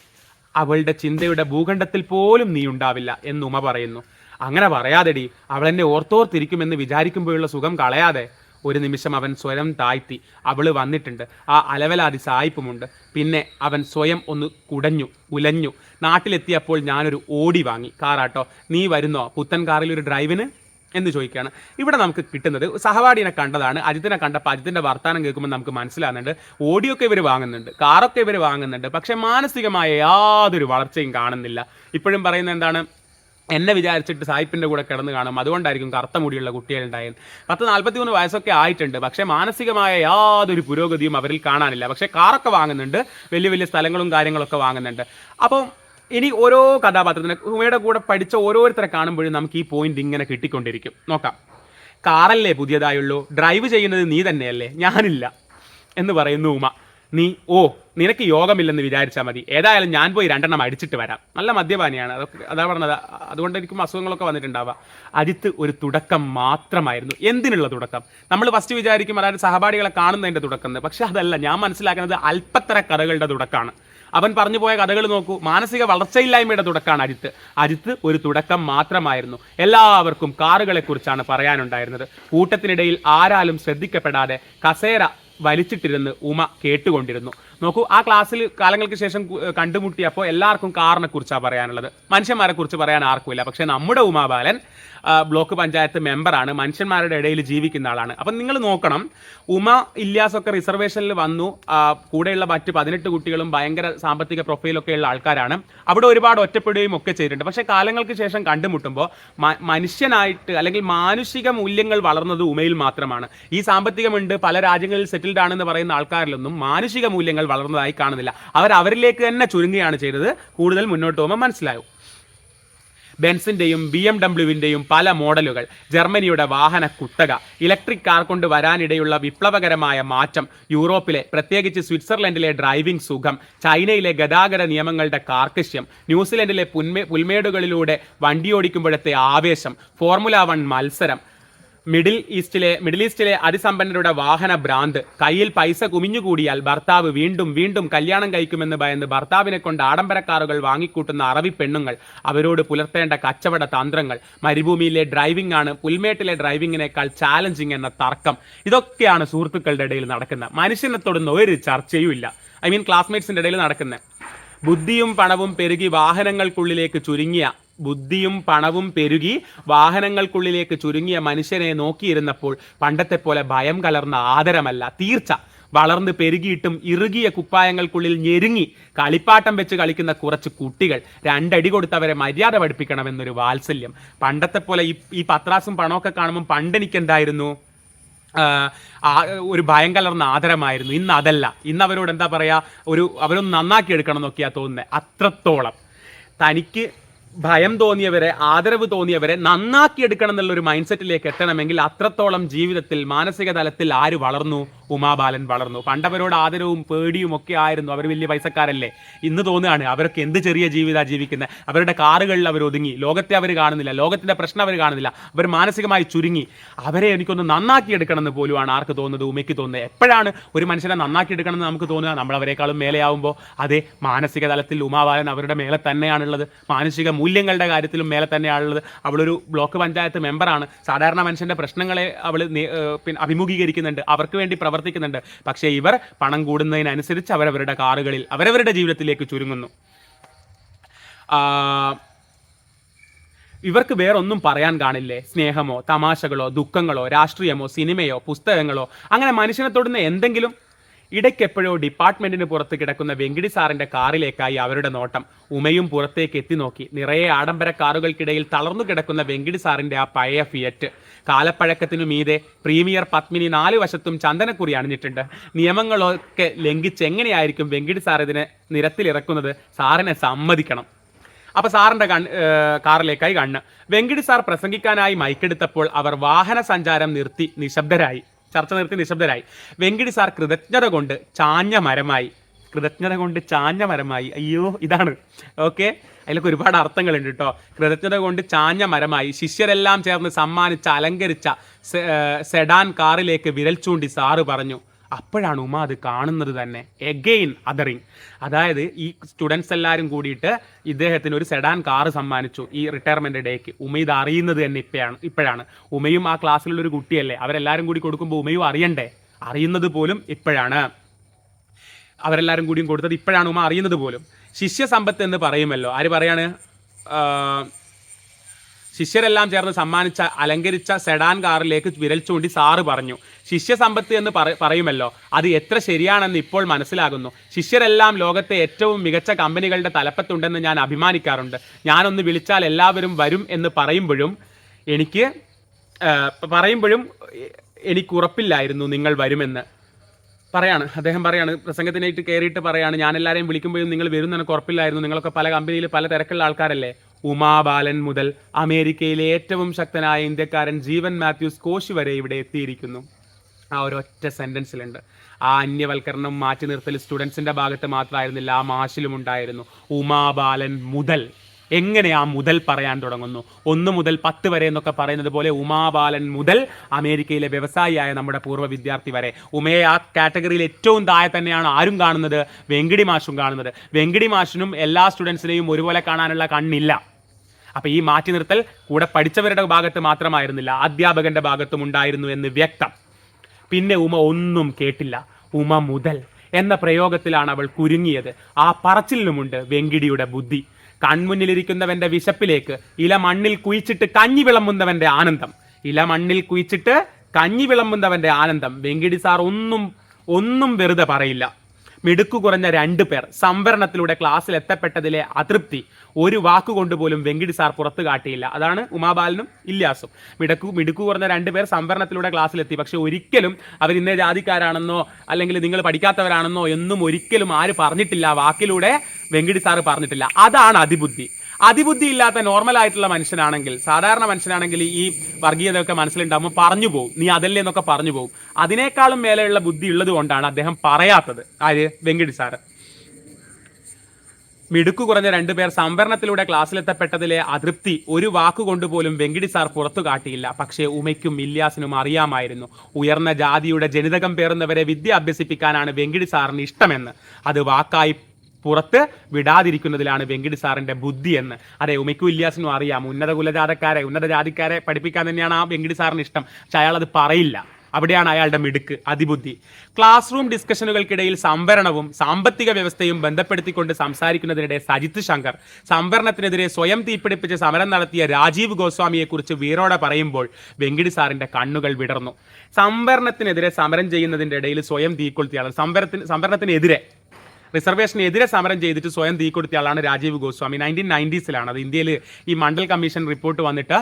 അവളുടെ ചിന്തയുടെ ഭൂഖണ്ഡത്തിൽ പോലും നീ ഉണ്ടാവില്ല എന്ന് ഉമ പറയുന്നു. അങ്ങനെ പറയാതെടി, അവളെന്നെ ഓർത്തോർത്തിരിക്കുമെന്ന് വിചാരിക്കുമ്പോഴുള്ള സുഖം കളയാതെ. ഒരു നിമിഷം അവൻ സ്വയം താഴ്ത്തി. അവള് വന്നിട്ടുണ്ട്. ആ അലവലാതി സായിപ്പുമുണ്ട്. പിന്നെ അവൻ സ്വയം ഒന്ന് ഉലഞ്ഞു. നാട്ടിലെത്തിയപ്പോൾ ഞാനൊരു ഓടി വാങ്ങി. കാറാട്ടോ, നീ വരുന്നോ പുത്തൻ കാറിൽ ഒരു ഡ്രൈവിന് എന്ന് ചോദിക്കുകയാണ്. ഇവിടെ നമുക്ക് കിട്ടുന്നത് സഹപാഠിനെ കണ്ടതാണ്. അജിത്തിനെ കണ്ടപ്പോൾ അജിത്തിൻ്റെ വർത്താനം കേൾക്കുമ്പോൾ നമുക്ക് മനസ്സിലാകുന്നുണ്ട്, ഓടിയൊക്കെ ഇവർ വാങ്ങുന്നുണ്ട്, കാറൊക്കെ ഇവർ വാങ്ങുന്നുണ്ട്, പക്ഷേ മാനസികമായ യാതൊരു വളർച്ചയും കാണുന്നില്ല. ഇപ്പോഴും പറയുന്നത് എന്താണ്? എന്നെ വിചാരിച്ചിട്ട് സായിപ്പിൻ്റെ കൂടെ കിടന്ന് കാണും, അതുകൊണ്ടായിരിക്കും കറുത്ത മുടിയുള്ള കുട്ടികളുണ്ടായത്. 43 വയസ്സൊക്കെ ആയിട്ടുണ്ട്, പക്ഷേ മാനസികമായ യാതൊരു പുരോഗതിയും അവരിൽ കാണാനില്ല. പക്ഷേ കാറൊക്കെ വാങ്ങുന്നുണ്ട്, വലിയ വലിയ സ്ഥലങ്ങളും കാര്യങ്ങളൊക്കെ വാങ്ങുന്നുണ്ട്. അപ്പം ഇനി ഓരോ കഥാപാത്രത്തിന് ഉമയുടെ കൂടെ പഠിച്ച ഓരോരുത്തരെ കാണുമ്പോഴും നമുക്ക് ഈ പോയിന്റ് ഇങ്ങനെ കിട്ടിക്കൊണ്ടിരിക്കും. നോക്കാം. കാറല്ലേ പുതിയതായുള്ളൂ, ഡ്രൈവ് ചെയ്യുന്നത് നീ തന്നെയല്ലേ, ഞാനില്ല എന്ന് പറയുന്നു ഉമ. നിനക്ക് യോഗമില്ലെന്ന് വിചാരിച്ചാൽ മതി. ഏതായാലും ഞാൻ പോയി 2 എണ്ണം അടിച്ചിട്ട് വരാം. നല്ല മദ്യപാനിയാണ്, അതാ പറഞ്ഞത്. അതുകൊണ്ടായിരിക്കും അസുഖങ്ങളൊക്കെ വന്നിട്ടുണ്ടാവുക. അജിത്ത് ഒരു തുടക്കം മാത്രമായിരുന്നു. എന്തിനുള്ള തുടക്കം? നമ്മൾ ഫസ്റ്റ് വിചാരിക്കും അതായത് സഹപാഠികളെ കാണുന്നതിൻ്റെ തുടക്കം. പക്ഷെ അതല്ല. ഞാൻ മനസ്സിലാക്കുന്നത് അല്പത്തര കഥകളുടെ തുടക്കമാണ്. അവൻ പറഞ്ഞു പോയ കഥകൾ നോക്കൂ. മാനസിക വളർച്ചയില്ലായ്മയുടെ തുടക്കമാണ് അജിത്ത് ഒരു തുടക്കം മാത്രമായിരുന്നു. എല്ലാവർക്കും കാറുകളെ കുറിച്ചാണ് പറയാനുണ്ടായിരുന്നത്. കൂട്ടത്തിനിടയിൽ ആരാലും ശ്രദ്ധിക്കപ്പെടാതെ കസേര വലിച്ചിട്ടിരുന്ന് ഉമ കേട്ടുകൊണ്ടിരുന്നു. നോക്കൂ, ആ ക്ലാസ്സിൽ കാലങ്ങൾക്ക് ശേഷം കണ്ടുമുട്ടിയപ്പോൾ എല്ലാവർക്കും കാറിനെ കുറിച്ചാണ് പറയാനുള്ളത്. മനുഷ്യന്മാരെ കുറിച്ച് പറയാൻ ആർക്കുമില്ല. പക്ഷേ നമ്മുടെ ഉമാബാലൻ ബ്ലോക്ക് പഞ്ചായത്ത് മെമ്പറാണ്, മനുഷ്യന്മാരുടെ ഇടയിൽ ജീവിക്കുന്ന ആളാണ്. അപ്പം നിങ്ങൾ നോക്കണം, ഉമ ഇല്യാസൊക്കെ റിസർവേഷനിൽ വന്നു. കൂടെയുള്ള മറ്റ് 18 കുട്ടികളും ഭയങ്കര സാമ്പത്തിക പ്രൊഫൈലൊക്കെ ഉള്ള ആൾക്കാരാണ്. അവിടെ ഒരുപാട് ഒറ്റപ്പെടുകയും ഒക്കെ ചെയ്തിട്ടുണ്ട്. പക്ഷേ കാലങ്ങൾക്ക് ശേഷം കണ്ടുമുട്ടുമ്പോൾ മനുഷ്യനായിട്ട് അല്ലെങ്കിൽ മാനുഷിക മൂല്യങ്ങൾ വളർന്നത് ഉമയിൽ മാത്രമാണ്. ഈ സാമ്പത്തികമുണ്ട്, പല രാജ്യങ്ങളിൽ സെറ്റിൽഡ് ആണെന്ന് പറയുന്ന ആൾക്കാരിലൊന്നും മാനുഷിക മൂല്യങ്ങൾ വളർന്നതായി കാണുന്നില്ല. അവരിലേക്ക് തന്നെ ചുരുങ്ങുകയാണ് ചെയ്തത്. കൂടുതൽ മുന്നോട്ട് പോകുമ്പോൾ മനസ്സിലാവും. ബെൻസിൻ്റെയും BMW പല മോഡലുകൾ, ജർമ്മനിയുടെ വാഹന കുത്തക, ഇലക്ട്രിക് കാർ കൊണ്ട് വരാനിടയുള്ള വിപ്ലവകരമായ മാറ്റം, യൂറോപ്പിലെ പ്രത്യേകിച്ച് സ്വിറ്റ്സർലൻഡിലെ ഡ്രൈവിംഗ് സുഖം, ചൈനയിലെ ഗതാഗത നിയമങ്ങളുടെ കാർക്കശ്യം, ന്യൂസിലൻഡിലെ പുൽമേടുകളിലൂടെ വണ്ടിയോടിക്കുമ്പോഴത്തെ ആവേശം, ഫോർമുല 1 മത്സരം, മിഡിൽ ഈസ്റ്റിലെ അതിസമ്പന്നരുടെ വാഹന ഭ്രാന്ത്, കയ്യിൽ പൈസ കുമിഞ്ഞുകൂടിയാൽ ഭർത്താവ് വീണ്ടും വീണ്ടും കല്യാണം കഴിക്കുമെന്ന് ഭയന്ന് ഭർത്താവിനെ കൊണ്ട് ആഡംബര കാറുകൾ വാങ്ങിക്കൂട്ടുന്ന അറബി പെണ്ണുങ്ങൾ, അവരോട് പുലർത്തേണ്ട കച്ചവട തന്ത്രങ്ങൾ, മരുഭൂമിയിലെ ഡ്രൈവിംഗ് ആണ് പുൽമേട്ടിലെ ഡ്രൈവിങ്ങിനേക്കാൾ ചാലഞ്ചിങ് എന്ന തർക്കം, ഇതൊക്കെയാണ് സുഹൃത്തുക്കളുടെ ഇടയിൽ നടക്കുന്നത്. മനുഷ്യനെ തൊടുന്ന ഒരു ചർച്ചയും ഇല്ല. ക്ലാസ്മേറ്റ്സിന്റെ ഇടയിൽ നടക്കുന്നത്. ബുദ്ധിയും പണവും പെരുകി വാഹനങ്ങൾക്കുള്ളിലേക്ക് ചുരുങ്ങിയ ബുദ്ധിയും പണവും പെരുകി വാഹനങ്ങൾക്കുള്ളിലേക്ക് ചുരുങ്ങിയ മനുഷ്യനെ നോക്കിയിരുന്നപ്പോൾ പണ്ടത്തെ പോലെ ഭയം കലർന്ന ആദരമല്ല, തീർച്ച വളർന്ന് പെരുകിയിട്ടും ഇറുകിയ കുപ്പായങ്ങൾക്കുള്ളിൽ ഞെരുങ്ങി കളിപ്പാട്ടം വെച്ച് കളിക്കുന്ന കുറച്ച് കുട്ടികൾ, രണ്ടടി കൊടുത്തവരെ മര്യാദ പഠിപ്പിക്കണമെന്നൊരു വാത്സല്യം. പണ്ടത്തെ പോലെ ഈ പത്രാസും പണമൊക്കെ കാണുമ്പോൾ പണ്ട് എനിക്കെന്തായിരുന്നു, ഒരു ഭയം കലർന്ന ആദരമായിരുന്നു. ഇന്ന് അതല്ല. ഇന്ന് അവരോട് എന്താ പറയുക, അവരൊന്ന് നന്നാക്കി എടുക്കണം എന്നൊക്കെയാണ് തോന്നുന്നത്. അത്രത്തോളം തനിക്ക് ഭയം തോന്നിയവരെ, ആദരവ് തോന്നിയവരെ നന്നാക്കിയെടുക്കണം എന്നുള്ളൊരു മൈൻഡ് സെറ്റിലേക്ക് എത്തണമെങ്കിൽ അത്രത്തോളം ജീവിതത്തിൽ മാനസിക തലത്തിൽ ആര് വളർന്നു? ഉമാബാലൻ വളർന്നു. പണ്ടവരോട് ആദരവും പേടിയും ഒക്കെ ആയിരുന്നു. അവർ വലിയ പൈസക്കാരല്ലേ. ഇന്ന് തോന്നുകയാണ് അവരൊക്കെ എന്ത് ചെറിയ ജീവിതമാണ് ജീവിക്കുന്നത്. അവരുടെ കാറുകളിൽ അവർ ഒതുങ്ങി, ലോകത്തെ അവർ കാണുന്നില്ല, ലോകത്തിൻ്റെ പ്രശ്നം അവർ കാണുന്നില്ല, അവർ മാനസികമായി ചുരുങ്ങി. അവരെ എനിക്കൊന്ന് നന്നാക്കിയെടുക്കണം എന്ന് പോലുമാണ് ആർക്ക് തോന്നുന്നത്? ഉമയ്ക്ക് തോന്നുന്നത്. എപ്പോഴാണ് ഒരു മനുഷ്യനെ നന്നാക്കിയെടുക്കണം എന്ന് നമുക്ക് തോന്നുക? നമ്മളവരെക്കാളും മേലെയാവുമ്പോൾ. അതേ, മാനസിക തലത്തിൽ ഉമാബാലൻ അവരുടെ മേലെ തന്നെയാണുള്ളത്. മാനസിക മൂല്യങ്ങളുടെ കാര്യത്തിലും മേലെ തന്നെയാണുള്ളത്. അവളൊരു ബ്ലോക്ക് പഞ്ചായത്ത് മെമ്പറാണ്. സാധാരണ മനുഷ്യൻ്റെ പ്രശ്നങ്ങളെ അവൾ അഭിമുഖീകരിക്കുന്നുണ്ട്, അവർക്ക് വേണ്ടി പ്രവർത്തിക്കുന്നുണ്ട്. പക്ഷേ ഇവർ പണം കൂടുന്നതിനനുസരിച്ച് അവരവരുടെ കാറുകളിൽ അവരവരുടെ ജീവിതത്തിലേക്ക് ചുരുങ്ങുന്നു. ഇവർക്ക് വേറൊന്നും പറയാൻ കാണില്ലേ? സ്നേഹമോ തമാശകളോ ദുഃഖങ്ങളോ രാഷ്ട്രീയമോ സിനിമയോ പുസ്തകങ്ങളോ, അങ്ങനെ മനുഷ്യനെ തൊടുന്ന എന്തെങ്കിലും? ഇടയ്ക്കെപ്പോഴോ ഡിപ്പാർട്ട്മെന്റിന് പുറത്ത് കിടക്കുന്ന വെങ്കിടി സാറിന്റെ കാറിലേക്കായി അവരുടെ നോട്ടം. ഉമയും പുറത്തേക്ക് എത്തി നോക്കി. നിറയെ ആഡംബര കാറുകൾക്കിടയിൽ തളർന്നു കിടക്കുന്ന വെങ്കിടി സാറിന്റെ ആ പഴയ ഫിയറ്റ്. കാലപ്പഴക്കത്തിനു മീതെ പ്രീമിയർ പത്മിനി 4 വശത്തും ചന്ദനക്കുറി അണിഞ്ഞിട്ടുണ്ട്. നിയമങ്ങളൊക്കെ ലംഘിച്ച് എങ്ങനെയായിരിക്കും വെങ്കിടി സാർ ഇതിനെ നിരത്തിലിറക്കുന്നത്? സാറിനെ സമ്മതിക്കണം. അപ്പൊ സാറിന്റെ കാറിലേക്കായി കണ്ണ്. വെങ്കിടി സാർ പ്രസംഗിക്കാനായി മൈക്കെടുത്തപ്പോൾ അവർ വാഹന സഞ്ചാരം നിർത്തി നിശബ്ദരായി. ചർച്ച നിർത്തി നിശബ്ദരായി. വെങ്കിടി സാർ കൃതജ്ഞത കൊണ്ട് ചാഞ്ഞ മരമായി. അയ്യോ, ഇതാണ് ഓക്കെ. അതിലൊക്കെ ഒരുപാട് അർത്ഥങ്ങളുണ്ട് കേട്ടോ. കൃതജ്ഞത കൊണ്ട് ചാഞ്ഞ മരമായി. ശിഷ്യരെല്ലാം ചേർന്ന് സമ്മാനിച്ച അലങ്കരിച്ച സെഡാൻ കാറിലേക്ക് വിരൽ ചൂണ്ടി സാറ് പറഞ്ഞു. അപ്പോഴാണ് ഉമ അത് കാണുന്നത് തന്നെ. Again othering. അതായത് ഈ സ്റ്റുഡൻസ് എല്ലാവരും കൂടിയിട്ട് ഇദ്ദേഹത്തിന് ഒരു സെഡാൻ കാറ് സമ്മാനിച്ചു ഈ റിട്ടയർമെന്റ് ഡേക്ക്. ഉമ ഇത് അറിയുന്നത് തന്നെ ഇപ്പോഴാണ്. ഉമയും ആ ക്ലാസ്സിലുള്ളൊരു കുട്ടിയല്ലേ, അവരെല്ലാവരും കൂടി കൊടുക്കുമ്പോൾ ഉമയും അറിയണ്ടേ? അറിയുന്നത് പോലും ഇപ്പോഴാണ്. അവരെല്ലാവരും കൂടിയും കൊടുത്തത് ഇപ്പോഴാണ് ഉമ അറിയുന്നത് പോലും. ശിഷ്യസമ്പത്ത് എന്ന് പറയുമല്ലോ. ആര് പറയാണ്? ശിഷ്യരെല്ലാം ചേർന്ന് സമ്മാനിച്ച അലങ്കരിച്ച സെഡാൻ കാറിലേക്ക് വിരൽ ചൂണ്ടി സാറ് പറഞ്ഞു. ശിഷ്യസമ്പത്ത് എന്ന് പറയുമല്ലോ, അത് എത്ര ശരിയാണെന്ന് ഇപ്പോൾ മനസ്സിലാകുന്നു. ശിഷ്യരെല്ലാം ലോകത്തെ ഏറ്റവും മികച്ച കമ്പനികളുടെ തലപ്പത്തുണ്ടെന്ന് ഞാൻ അഭിമാനിക്കാറുണ്ട്. ഞാനൊന്ന് വിളിച്ചാൽ എല്ലാവരും വരും എന്ന് പറയുമ്പോഴും എനിക്ക് ഉറപ്പില്ലായിരുന്നു നിങ്ങൾ വരുമെന്ന്. അദ്ദേഹം പറയാണ്, പ്രസംഗത്തിനായിട്ട് കയറിയിട്ട് പറയാണ്, ഞാൻ എല്ലാവരെയും വിളിക്കുമ്പോഴും നിങ്ങൾ വരും എന്ന് എനിക്ക് ഉറപ്പില്ലായിരുന്നു. നിങ്ങളൊക്കെ പല കമ്പനിയിൽ പല തിരക്കുള്ള ആൾക്കാരല്ലേ. ഉമാബാലൻ മുതൽ അമേരിക്കയിലെ ഏറ്റവും ശക്തനായ ഇന്ത്യക്കാരൻ ജീവൻ മാത്യൂസ് കോശി വരെ ഇവിടെ എത്തിയിരിക്കുന്നു. ആ ഒരൊറ്റ സെൻറ്റൻസിലുണ്ട്. ആ അന്യവൽക്കരണം മാറ്റി നിർത്തൽ സ്റ്റുഡൻസിൻ്റെ ഭാഗത്ത് മാത്രമായിരുന്നില്ല, ആ മാഷിലും ഉണ്ടായിരുന്നു. ഉമാബാലൻ മുതൽ. എങ്ങനെ ആ മുതൽ പറയാൻ തുടങ്ങുന്നു? 1 മുതൽ 10 വരെ എന്നൊക്കെ പറയുന്നത് പോലെ ഉമാബാലൻ മുതൽ അമേരിക്കയിലെ വ്യവസായിയായ നമ്മുടെ പൂർവ്വ വിദ്യാർത്ഥി വരെ. ഉമയെ ആ കാറ്റഗറിയിൽ ഏറ്റവും താഴെ തന്നെയാണ് ആരും കാണുന്നത്? വെങ്കിടി മാഷും കാണുന്നത്. വെങ്കിടി മാഷിനും എല്ലാ സ്റ്റുഡൻസിനെയും ഒരുപോലെ കാണാനുള്ള കണ്ണില്ല. അപ്പം ഈ മാറ്റി നിർത്തൽ കൂടെ പഠിച്ചവരുടെ ഭാഗത്ത് മാത്രമായിരുന്നില്ല, അധ്യാപകന്റെ ഭാഗത്തും ഉണ്ടായിരുന്നു എന്ന് വ്യക്തം. പിന്നെ ഉമ ഒന്നും കേട്ടില്ല. ഉമ മുതൽ എന്ന പ്രയോഗത്തിലാണ് അവൾ കുരുങ്ങിയത്. ആ പറച്ചിലിനുമുണ്ട് വെങ്കിടിയുടെ ബുദ്ധി. കൺമുന്നിലിരിക്കുന്നവന്റെ വിശപ്പിലേക്ക് ഇല മണ്ണിൽ കുഴിച്ചിട്ട് കഞ്ഞി വിളമ്പുന്നവന്റെ ആനന്ദം. വെങ്കിടി സാർ ഒന്നും വെറുതെ പറയില്ല. മിടുക്കു കുറഞ്ഞ 2 പേർ സംവരണത്തിലൂടെ ക്ലാസ്സിൽ എത്തപ്പെട്ടതിലെ അതൃപ്തി ഒരു വാക്കുകൊണ്ട് പോലും വെങ്കിടി സാർ പുറത്തു കാട്ടിയില്ല. അതാണ് ഉമാബാലനും ഇല്യാസും. മിടുക്കു കുറഞ്ഞ 2 പേർ സംവരണത്തിലൂടെ ക്ലാസ്സിലെത്തി. പക്ഷെ ഒരിക്കലും അവർ ഇന്ന ജാതിക്കാരാണെന്നോ അല്ലെങ്കിൽ നിങ്ങൾ പഠിക്കാത്തവരാണെന്നോ എന്നും ഒരിക്കലും ആര് പറഞ്ഞിട്ടില്ല. വാക്കിലൂടെ വെങ്കിടി സാറ് പറഞ്ഞിട്ടില്ല. അതാണ് അതിബുദ്ധി. അതിബുദ്ധി ഇല്ലാത്ത നോർമലായിട്ടുള്ള മനുഷ്യനാണെങ്കിൽ, സാധാരണ മനുഷ്യനാണെങ്കിൽ ഈ വർഗീയതയൊക്കെ മനസ്സിലുണ്ടാകുമ്പോൾ പറഞ്ഞു പോകും, നീ അതല്ലേ എന്നൊക്കെ പറഞ്ഞു പോകും. അതിനേക്കാളും മേലെയുള്ള ബുദ്ധി ഉള്ളത് കൊണ്ടാണ് അദ്ദേഹം പറയാത്തത്. ആര്? വെങ്കിടി സാറ്. മിടുക്കു കുറഞ്ഞ 2 പേർ സംവരണത്തിലൂടെ ക്ലാസ്സിലെത്തപ്പെട്ടതിലെ അതൃപ്തി ഒരു വാക്കുകൊണ്ടുപോലും വെങ്കിടി സാർ പുറത്തു കാട്ടിയില്ല. പക്ഷേ ഉമയ്ക്കും ഇല്യാസിനും അറിയാമായിരുന്നു, ഉയർന്ന ജാതിയുടെ ജനിതകം പേറുന്നവരെ വിദ്യ അഭ്യസിപ്പിക്കാനാണ് വെങ്കിടി സാറിന് ഇഷ്ടമെന്ന്. അത് വാക്കായി പുറത്ത് വിടാതിരിക്കുന്നതിലാണ് വെങ്കിടി സാറിന്റെ ബുദ്ധി എന്ന്. അതെ, ഉമയ്ക്കും ഇല്യാസിനും അറിയാം, ഉന്നത ജാതിക്കാരെ പഠിപ്പിക്കാൻ തന്നെയാണ് ആ വെങ്കിടി സാറിന് ഇഷ്ടം. പക്ഷെ അയാൾ അത് പറയില്ല. അവിടെയാണ് അയാളുടെ മിടുക്ക്, അതിബുദ്ധി. ക്ലാസ് റൂം ഡിസ്കഷനുകൾക്കിടയിൽ സംവരണവും സാമ്പത്തിക വ്യവസ്ഥയും ബന്ധപ്പെടുത്തിക്കൊണ്ട് സംസാരിക്കുന്നതിനിടെ സജിത് ശങ്കർ സംവരണത്തിനെതിരെ സ്വയം തീപിടിപ്പിച്ച് സമരം നടത്തിയ രാജീവ് ഗോസ്വാമിയെക്കുറിച്ച് വീറോടെ പറയുമ്പോൾ വെങ്കിടി സാറിന്റെ കണ്ണുകൾ വിടർന്നു. സംവരണത്തിനെതിരെ സമരം ചെയ്യുന്നതിന്റെ ഇടയിൽ സ്വയം തീക്കൊളുത്തിയാണ് സംവരണത്തിനെതിരെ റിസർവേഷനെതിരെ സമരം ചെയ്തിട്ട് സ്വയം തീ കൊടുത്ത ആളാണ് രാജീവ് ഗോസ്വാമി. 1990s അത് ഇന്ത്യയിൽ ഈ മണ്ഡൽ കമ്മീഷൻ റിപ്പോർട്ട് വന്നിട്ട്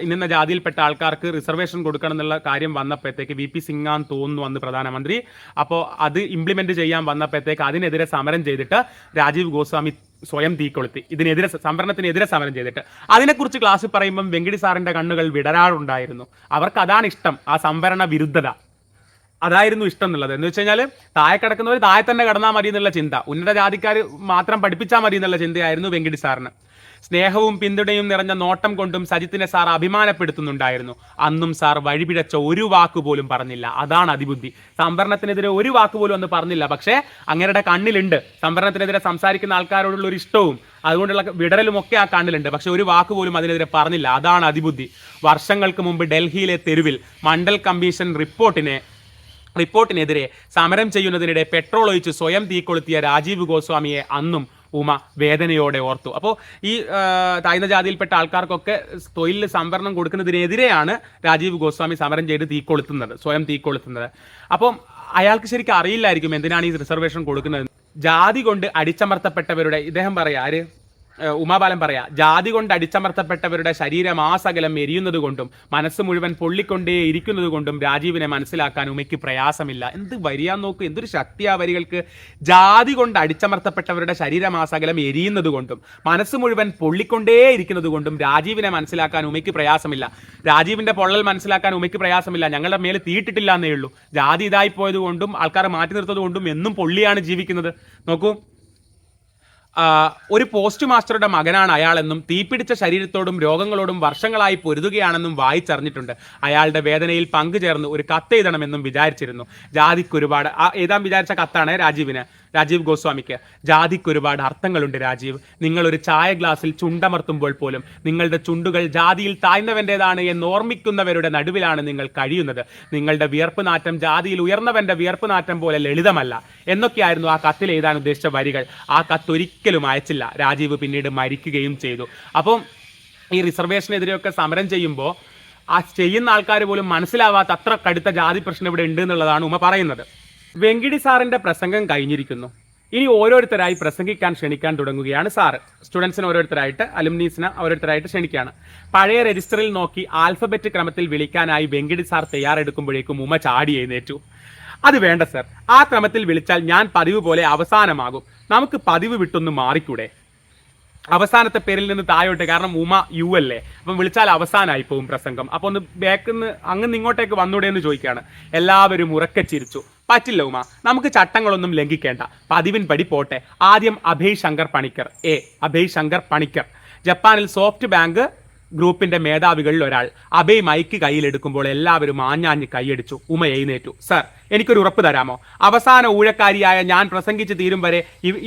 ഇന്ന ജാതിയിൽപ്പെട്ട ആൾക്കാർക്ക് റിസർവേഷൻ കൊടുക്കണം എന്നുള്ള കാര്യം വന്നപ്പോഴത്തേക്ക് VP സിംഗാന്ന് തോന്നുന്നു അന്ന് പ്രധാനമന്ത്രി. അപ്പോൾ അത് ഇംപ്ലിമെന്റ് ചെയ്യാൻ വന്നപ്പോഴത്തേക്ക് അതിനെതിരെ സമരം ചെയ്തിട്ട് രാജീവ് ഗോസ്വാമി സ്വയം തീ കൊളുത്തി. സംവരണത്തിനെതിരെ സമരം ചെയ്തിട്ട് അതിനെക്കുറിച്ച് ക്ലാസ്സിൽ പറയുമ്പം വെങ്കിടി സാറിന്റെ കണ്ണുകൾ വിടരാറുണ്ടായിരുന്നു. അവർക്ക് അതാണ് ഇഷ്ടം, ആ സംവരണ വിരുദ്ധത അതായിരുന്നു ഇഷ്ടം എന്നുള്ളത്. എന്ന് വെച്ച് കഴിഞ്ഞാൽ താഴെ കിടക്കുന്നവർ താഴെ തന്നെ കിടന്നാൽ മതി എന്നുള്ള ചിന്ത, ഉന്നത ജാതിക്കാർ മാത്രം പഠിപ്പിച്ചാൽ മതി എന്നുള്ള ചിന്തയായിരുന്നു വെങ്കിടി സാറിന്. സ്നേഹവും പിന്തുണയും നിറഞ്ഞ നോട്ടം കൊണ്ടും സജിത്തിനെ സാർ അഭിമാനപ്പെടുത്തുന്നുണ്ടായിരുന്നു. അന്നും സാർ വഴിപിഴച്ച ഒരു വാക്കുപോലും പറഞ്ഞില്ല. അതാണ് അതിബുദ്ധി. സംവരണത്തിനെതിരെ ഒരു വാക്കുപോലും അന്ന് പറഞ്ഞില്ല. പക്ഷേ അങ്ങയുടെ കണ്ണിലുണ്ട് സംവരണത്തിനെതിരെ സംസാരിക്കുന്ന ആൾക്കാരോടുള്ള ഒരു ഇഷ്ടവും അതുകൊണ്ടുള്ള വിടരലും ഒക്കെ ആ കണ്ണിലുണ്ട്. പക്ഷെ ഒരു വാക്കുപോലും അതിനെതിരെ പറഞ്ഞില്ല. അതാണ് അതിബുദ്ധി. വർഷങ്ങൾക്ക് മുമ്പ് ഡൽഹിയിലെ തെരുവിൽ മണ്ഡൽ കമ്മീഷൻ റിപ്പോർട്ടിനെതിരെ സമരം ചെയ്യുന്നതിനിടെ പെട്രോൾ ഒഴിച്ച് സ്വയം തീ കൊളുത്തിയ രാജീവ് ഗോസ്വാമിയെ അന്നും ഉമ വേദനയോടെ ഓർത്തു. അപ്പോൾ ഈ താഴ്ന്ന ജാതിയിൽപ്പെട്ട ആൾക്കാർക്കൊക്കെ തൊഴിലിൽ സംവരണം കൊടുക്കുന്നതിനെതിരെയാണ് രാജീവ് ഗോസ്വാമി സമരം ചെയ്ത് സ്വയം തീ കൊളുത്തുന്നത്. അപ്പം അയാൾക്ക് ശരിക്കും അറിയില്ലായിരിക്കും എന്തിനാണ് ഈ റിസർവേഷൻ കൊടുക്കുന്നത്. ജാതി കൊണ്ട് അടിച്ചമർത്തപ്പെട്ടവരുടെ ഇദ്ദേഹം പറയാ ഉമാബാലൻ പറയാ, ജാതി കൊണ്ട് അടിച്ചമർത്തപ്പെട്ടവരുടെ ശരീരം ആസകലം എരിയുന്നത് കൊണ്ടും മനസ്സ് മുഴുവൻ പൊള്ളിക്കൊണ്ടേ ഇരിക്കുന്നത് കൊണ്ടും രാജീവിനെ മനസ്സിലാക്കാൻ ഉമയ്ക്ക് പ്രയാസമില്ല. എന്ത് വരിയാൻ നോക്ക്, എന്തൊരു ശക്തിയാ വരികൾക്ക്. ജാതി കൊണ്ട് അടിച്ചമർത്തപ്പെട്ടവരുടെ ശരീരം ആസകലം എരിയുന്നത് കൊണ്ടും മനസ്സ് മുഴുവൻ പൊള്ളിക്കൊണ്ടേ ഇരിക്കുന്നത് കൊണ്ടും രാജീവിനെ മനസ്സിലാക്കാൻ ഉമയ്ക്ക് പ്രയാസമില്ല. രാജീവിന്റെ പൊള്ളൽ മനസ്സിലാക്കാൻ ഉമയ്ക്ക് പ്രയാസമില്ല. ഞങ്ങളുടെ മേലെ തീയിട്ടിട്ടില്ല എന്നേ ഉള്ളൂ. ജാതി ഇതായി പോയത് കൊണ്ടും ആൾക്കാരെ മാറ്റി നിർത്തത് കൊണ്ടും എന്നും പൊള്ളിയാണ് ജീവിക്കുന്നത്. നോക്കൂ, ഒരു പോസ്റ്റ് മാസ്റ്ററുടെ മകനാണ് അയാളെന്നും തീപിടിച്ച ശരീരത്തോടും രോഗങ്ങളോടും വർഷങ്ങളായി പൊരുതുകയാണെന്നും വായിച്ചറിഞ്ഞിട്ടുണ്ട്. അയാളുടെ വേദനയിൽ പങ്കുചേർന്ന് ഒരു കത്ത് എഴുതണമെന്നും വിചാരിച്ചിരുന്നു. ജാതിക്കൊരുപാട് എഴുതാൻ വിചാരിച്ച കത്താണ് രാജീവ് ഗോസ്വാമിക്ക്. ജാതിക്കൊരുപാട് അർത്ഥങ്ങളുണ്ട് രാജീവ്. നിങ്ങളൊരു ചായ ഗ്ലാസ്സിൽ ചുണ്ടമർത്തുമ്പോൾ പോലും നിങ്ങളുടെ ചുണ്ടുകൾ ജാതിയിൽ താഴ്ന്നവൻ്റെതാണ് എന്ന് ഓർമ്മിക്കുന്നവരുടെ നടുവിലാണ് നിങ്ങൾ കഴിയുന്നത്. നിങ്ങളുടെ വിയർപ്പ് നാറ്റം ജാതിയിൽ ഉയർന്നവന്റെ വിയർപ്പ് നാറ്റം പോലെ ലളിതമല്ല എന്നൊക്കെയായിരുന്നു ആ കത്തിൽ എഴുതാൻ ഉദ്ദേശിച്ച വരികൾ. ആ കത്തൊരിക്കലും അയച്ചില്ല. രാജീവ് പിന്നീട് മരിക്കുകയും ചെയ്തു. അപ്പം ഈ റിസർവേഷനെതിരെയൊക്കെ സമരം ചെയ്യുമ്പോൾ ആ ചെയ്യുന്ന ആൾക്കാർ പോലും മനസ്സിലാവാത്ത അത്ര കടുത്ത ജാതി പ്രശ്നം ഇവിടെ ഉണ്ട് എന്നുള്ളതാണ് ഉമ പറയുന്നത്. വെങ്കിടി സാറിന്റെ പ്രസംഗം കഴിഞ്ഞിരിക്കുന്നു. ഇനി ഓരോരുത്തരായി പ്രസംഗിക്കാൻ ക്ഷണിക്കാൻ തുടങ്ങുകയാണ് സാറ്. സ്റ്റുഡൻസിന് ഓരോരുത്തരായിട്ട്, അലുമിനീസിന് ഓരോരുത്തരായിട്ട് ക്ഷണിക്കുകയാണ്. പഴയ രജിസ്റ്ററിൽ നോക്കി ആൽഫബറ്റ് ക്രമത്തിൽ വിളിക്കാനായി വെങ്കിടി സാർ തയ്യാറെടുക്കുമ്പോഴേക്കും ഉമ ചാടി എഴുന്നേറ്റു. അത് വേണ്ട സർ, ആ ക്രമത്തിൽ വിളിച്ചാൽ ഞാൻ പതിവ് പോലെ അവസാനമാകും. നമുക്ക് പതിവ് വിട്ടൊന്ന് മാറിക്കൂടെ? അവസാനത്തെ പേരിൽ നിന്ന് താഴോട്ട്, കാരണം ഉമ യു അല്ലേ, അപ്പം വിളിച്ചാൽ അവസാനമായി പോകും പ്രസംഗം. അപ്പോൾ ഒന്ന് ബാക്കിന്ന് അങ്ങ് ഇങ്ങോട്ടേക്ക് വന്നൂടെ എന്ന് ചോദിക്കുകയാണ്. എല്ലാവരും ഉറക്കെ ചിരിച്ചു. പറ്റില്ല ഉമ, നമുക്ക് ചട്ടങ്ങളൊന്നും ലംഘിക്കേണ്ട, പതിവിൻ പടി പോട്ടെ. ആദ്യം അഭയ് ശങ്കർ പണിക്കർ, ജപ്പാനിൽ സോഫ്റ്റ് ബാങ്ക് ഗ്രൂപ്പിന്റെ മേധാവികളിൽ ഒരാൾ. അഭയ് മൈക്ക് കയ്യിലെടുക്കുമ്പോൾ എല്ലാവരും ആഞ്ഞാഞ്ഞ് കൈയടിച്ചു. ഉമ എഴുന്നേറ്റു. സർ, എനിക്കൊരു ഉറപ്പ് തരാമോ? അവസാന ഊഴക്കാരിയായ ഞാൻ പ്രസംഗിച്ച് തീരും വരെ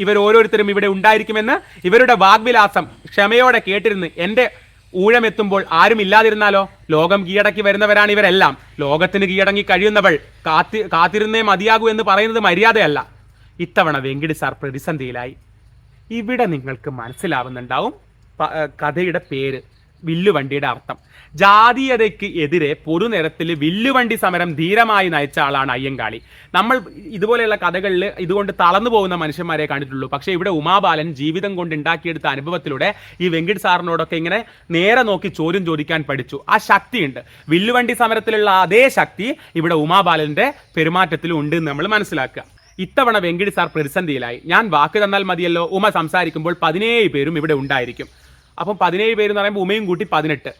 ഇവരോരോരുത്തരും ഇവിടെ ഉണ്ടായിരിക്കുമെന്ന്. ഇവരുടെ വാഗ്വിലാസം ക്ഷമയോടെ കേട്ടിരുന്ന് എന്റെ ഊഴമെത്തുമ്പോൾ ആരും ഇല്ലാതിരുന്നാലോ? ലോകം കീഴടക്കി വരുന്നവരാണ് ഇവരെല്ലാം. ലോകത്തിന് കീഴടങ്ങി കഴിയുന്നവൾ കാത്തിരുന്നേ മതിയാകൂ എന്ന് പറയുന്നത് മര്യാദയല്ല. ഇത്തവണ വെങ്കിടി സാർ പ്രതിസന്ധിയിലായി. ഇവിടെ നിങ്ങൾക്ക് മനസ്സിലാവുന്നുണ്ടാവും കഥയുടെ പേര്, വില്ലുവണ്ടിയുടെ അർത്ഥം. ജാതീയതയ്ക്ക് എതിരെ പൊതുനിരത്തിൽ വില്ലുവണ്ടി സമരം ധീരമായി നയിച്ച ആളാണ് അയ്യങ്കാളി. നമ്മൾ ഇതുപോലെയുള്ള കഥകളിൽ ഇതുകൊണ്ട് തളർന്നു പോകുന്ന മനുഷ്യന്മാരെ കണ്ടിട്ടുള്ളൂ. പക്ഷേ ഇവിടെ ഉമാബാലൻ ജീവിതം കൊണ്ട് ഉണ്ടാക്കിയെടുത്ത അനുഭവത്തിലൂടെ ഈ വെങ്കിട് സാറിനോടൊക്കെ ഇങ്ങനെ നേരെ നോക്കി ചോദ്യം ചോദിക്കാൻ പഠിച്ചു. ആ ശക്തിയുണ്ട്. വില്ലുവണ്ടി സമരത്തിലുള്ള അതേ ശക്തി ഇവിടെ ഉമാബാലന്റെ പെരുമാറ്റത്തിലും ഉണ്ട് എന്ന് നമ്മൾ മനസ്സിലാക്കുക. ഇത്തവണ വെങ്കിടി സാർ പ്രതിസന്ധിയിലായി. ഞാൻ വാക്ക് തന്നാൽ മതിയല്ലോ. ഉമ സംസാരിക്കുമ്പോൾ 17 പേരും ഇവിടെ ഉണ്ടായിരിക്കും. അപ്പം 17 പേര് എന്ന് പറയുമ്പോൾ ഉമയും കൂട്ടി 18,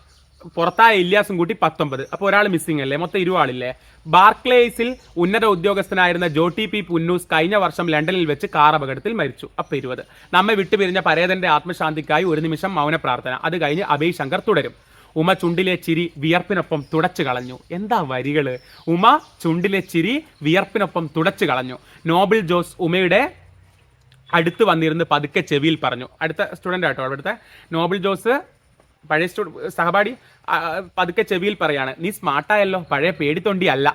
പുറത്തായ ഇല്യാസും കൂട്ടി 19. അപ്പോൾ ഒരാൾ മിസ്സിംഗ് അല്ലേ, മൊത്തം 20 ആളില്ലേ. ബാർക്ലേസിൽ ഉന്നത ഉദ്യോഗസ്ഥനായിരുന്ന ജോട്ടി പി പുന്നൂസ് കഴിഞ്ഞ വർഷം ലണ്ടനിൽ വെച്ച് കാർ അപകടത്തിൽ മരിച്ചു. അപ്പോൾ 20. നമ്മെ വിട്ടുപിരിഞ്ഞ പരേതന്റെ ആത്മശാന്തിക്കായി ഒരു നിമിഷം മൗന പ്രാർത്ഥന. അത് കഴിഞ്ഞ് അഭയ് ശങ്കർ തുടരും. ഉമ ചുണ്ടിലെ ചിരി വിയർപ്പിനൊപ്പം തുടച്ചു കളഞ്ഞു. എന്താ വരികള്! ഉമ ചുണ്ടിലെ ചിരി വിയർപ്പിനൊപ്പം തുടച്ചു കളഞ്ഞു. നോബിൾ ജോസ് ഉമയുടെ അടുത്ത് വന്നിരുന്ന് പതുക്കെ ചെവിയിൽ പറഞ്ഞു. അടുത്ത സ്റ്റുഡൻ്റ് ആട്ടോ അവിടുത്തെ നോബിൾ ജോസ് പഴയ സഹപാഠി പതുക്കെ ചെവിയിൽ പറയാണ്, നീ സ്മാർട്ടായല്ലോ, പഴയ പേടിത്തൊണ്ടി അല്ല.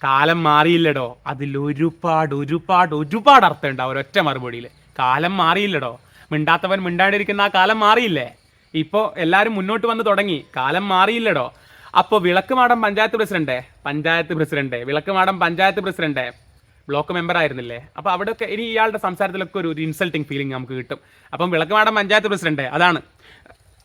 കാലം മാറിയില്ലടോ. അതിൽ ഒരുപാട് ഒരുപാട് ഒരുപാട് അർത്ഥം ഉണ്ടാവും ഒരൊറ്റ മറുപടിയിൽ. കാലം മാറിയില്ലടോ. മിണ്ടാത്തവൻ മിണ്ടാണ്ടിരിക്കുന്ന ആ കാലം മാറിയില്ലേ? ഇപ്പോൾ എല്ലാവരും മുന്നോട്ട് വന്ന് തുടങ്ങി. കാലം മാറിയില്ലടോ. അപ്പോൾ Vilakkumadam panchayat president Vilakkumadam panchayat president block member ആയിരുന്നില്ലേ? അപ്പോൾ അവിടെയൊക്കെ ഇനി ഇയാളുടെ സംസാരത്തിലൊക്കെ ഒരു ഇൻസൾട്ടിങ് ഫീലിംഗ് നമുക്ക് കിട്ടും. അപ്പം വിളക്കുമാടം പഞ്ചായത്ത് പ്രസിഡന്റ് അതാണ്,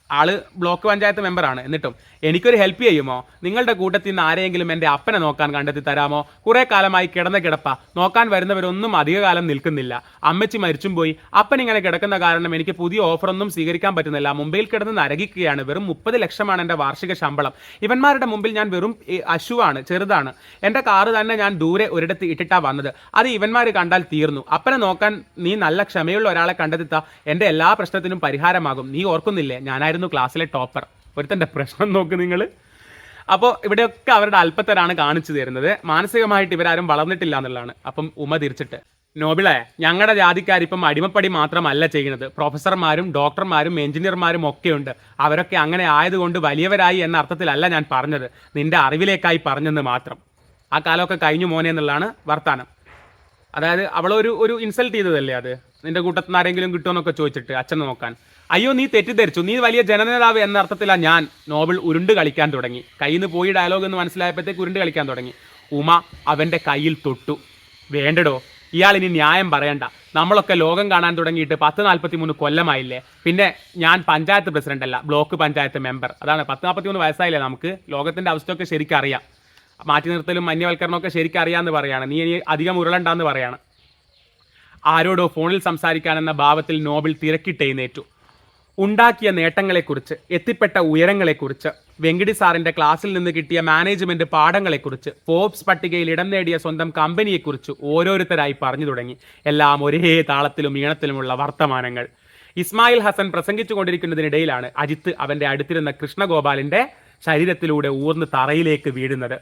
ആള് ബ്ലോക്ക് പഞ്ചായത്ത് മെമ്പറാണ്. എന്നിട്ടും എനിക്കൊരു ഹെൽപ്പ് ചെയ്യുമോ? നിങ്ങളുടെ കൂട്ടത്തിൽ നിന്ന് ആരെയെങ്കിലും എൻ്റെ അപ്പനെ നോക്കാൻ കണ്ടെത്തി തരാമോ? കുറേ കാലമായി കിടന്ന കിടപ്പ, നോക്കാൻ വരുന്നവരൊന്നും അധികകാലം നിൽക്കുന്നില്ല. അമ്മച്ചി മരിച്ചും പോയി. അപ്പൻ ഇങ്ങനെ കിടക്കുന്ന കാരണം എനിക്ക് പുതിയ ഓഫറൊന്നും സ്വീകരിക്കാൻ പറ്റുന്നില്ല. മുംബൈയിൽ കിടന്ന് നരകിക്കുകയാണ്. വെറും 30 ലക്ഷമാണ് എൻ്റെ വാർഷിക ശമ്പളം. ഇവന്മാരുടെ മുമ്പിൽ ഞാൻ വെറും അശുവാണ്, ചെറുതാണ്. എൻ്റെ കാറ് തന്നെ ഞാൻ ദൂരെ ഒരിടത്ത് ഇട്ടിട്ടാ വന്നത്. അത് ഇവന്മാർ കണ്ടാൽ തീർന്നു. അപ്പനെ നോക്കാൻ നീ നല്ല ക്ഷമയുള്ള ഒരാളെ കണ്ടെത്തിത്താ, എൻ്റെ എല്ലാ പ്രശ്നത്തിനും പരിഹാരമാകും. നീ ഓർക്കുന്നില്ലേ, ഞാനായിരുന്നു ക്ലാസ്സിലെ ടോപ്പർ. ഒരുത്തൻ്റെ പ്രശ്നം നോക്ക് നിങ്ങൾ. അപ്പോൾ ഇവിടെയൊക്കെ അവരുടെ അല്പത്തരാണ് കാണിച്ചു തരുന്നത്. മാനസികമായിട്ട് ഇവരാരും വളർന്നിട്ടില്ല എന്നുള്ളതാണ്. അപ്പം ഉമ തിരിച്ചിട്ട്, നോബിളെ, ഞങ്ങളുടെ ജാതിക്കാരിപ്പം അടിമപ്പടി മാത്രമല്ല ചെയ്യുന്നത്. പ്രൊഫസർമാരും ഡോക്ടർമാരും എഞ്ചിനീയർമാരും ഒക്കെയുണ്ട്. അവരൊക്കെ അങ്ങനെ ആയതുകൊണ്ട് വലിയവരായി എന്ന അർത്ഥത്തിലല്ല ഞാൻ പറഞ്ഞത്, നിന്റെ അറിവിലേക്കായി പറഞ്ഞെന്ന് മാത്രം. ആ കാലമൊക്കെ കഴിഞ്ഞു മോനെ എന്നുള്ളതാണ് വർത്താനം. അതായത് അവളൊരു ഇൻസൾട്ട് ചെയ്തതല്ലേ അത്. നിന്റെ കൂട്ടത്തിൽ നിന്ന് ആരെങ്കിലും കിട്ടുമെന്നൊക്കെ ചോദിച്ചിട്ട് അച്ഛനെ നോക്കാൻ. അയ്യോ നീ തെറ്റിദ്ധരിച്ചു, നീ വലിയ ജനനേതാവ് എന്ന അർത്ഥത്തിലാണ് ഞാൻ. നോബിൾ ഉരുണ്ട് കളിക്കാൻ തുടങ്ങി. കയ്യിൽ നിന്ന് പോയി ഡയലോഗ് എന്ന് മനസ്സിലായപ്പോഴത്തേക്ക് ഉരുണ്ട് കളിക്കാൻ തുടങ്ങി. ഉമ അവൻ്റെ കയ്യിൽ തൊട്ടു. വേണ്ടടോ, ഇയാൾ ഇനി ന്യായം പറയണ്ട. നമ്മളൊക്കെ ലോകം കാണാൻ തുടങ്ങിയിട്ട് 10-43 കൊല്ലമായില്ലേ? പിന്നെ ഞാൻ പഞ്ചായത്ത് പ്രസിഡന്റ് അല്ല, ബ്ലോക്ക് പഞ്ചായത്ത് മെമ്പർ. അതാണ് 10-43 വയസ്സായില്ലേ നമുക്ക്. ലോകത്തിൻ്റെ അവസ്ഥയൊക്കെ ശരിക്കും അറിയാം. മാറ്റി നിർത്തലും മന്യവൽക്കരണമൊക്കെ ശരിക്കും അറിയാമെന്ന് പറയാണ്. നീ ഇനി അധികം ഉരുളണ്ടെന്ന് പറയാണ്. ആരോടോ ഫോണിൽ സംസാരിക്കാനെന്ന ഭാവത്തിൽ നോബിൾ തിരക്കിട്ടെഴുന്നേറ്റു. ഉണ്ടാക്കിയ നേട്ടങ്ങളെക്കുറിച്ച്, എത്തിപ്പെട്ട ഉയരങ്ങളെക്കുറിച്ച്, വെങ്കിടി സാറിൻ്റെ ക്ലാസ്സിൽ നിന്ന് കിട്ടിയ മാനേജ്മെൻറ്റ് പാഠങ്ങളെക്കുറിച്ച്, ഫോബ്സ് പട്ടികയിൽ ഇടം നേടിയ സ്വന്തം കമ്പനിയെക്കുറിച്ച് ഓരോരുത്തരായി പറഞ്ഞു തുടങ്ങി. എല്ലാം ഒരേ താളത്തിലും ഈണത്തിലുമുള്ള വർത്തമാനങ്ങൾ. ഇസ്മായിൽ ഹസൻ പ്രസംഗിച്ചു കൊണ്ടിരിക്കുന്നതിനിടയിലാണ് അജിത്ത് അവൻ്റെ അടുത്തിരുന്ന കൃഷ്ണഗോപാലിൻ്റെ ശരീരത്തിലൂടെ ഊർന്ന് തറയിലേക്ക് വീഴുന്നത്.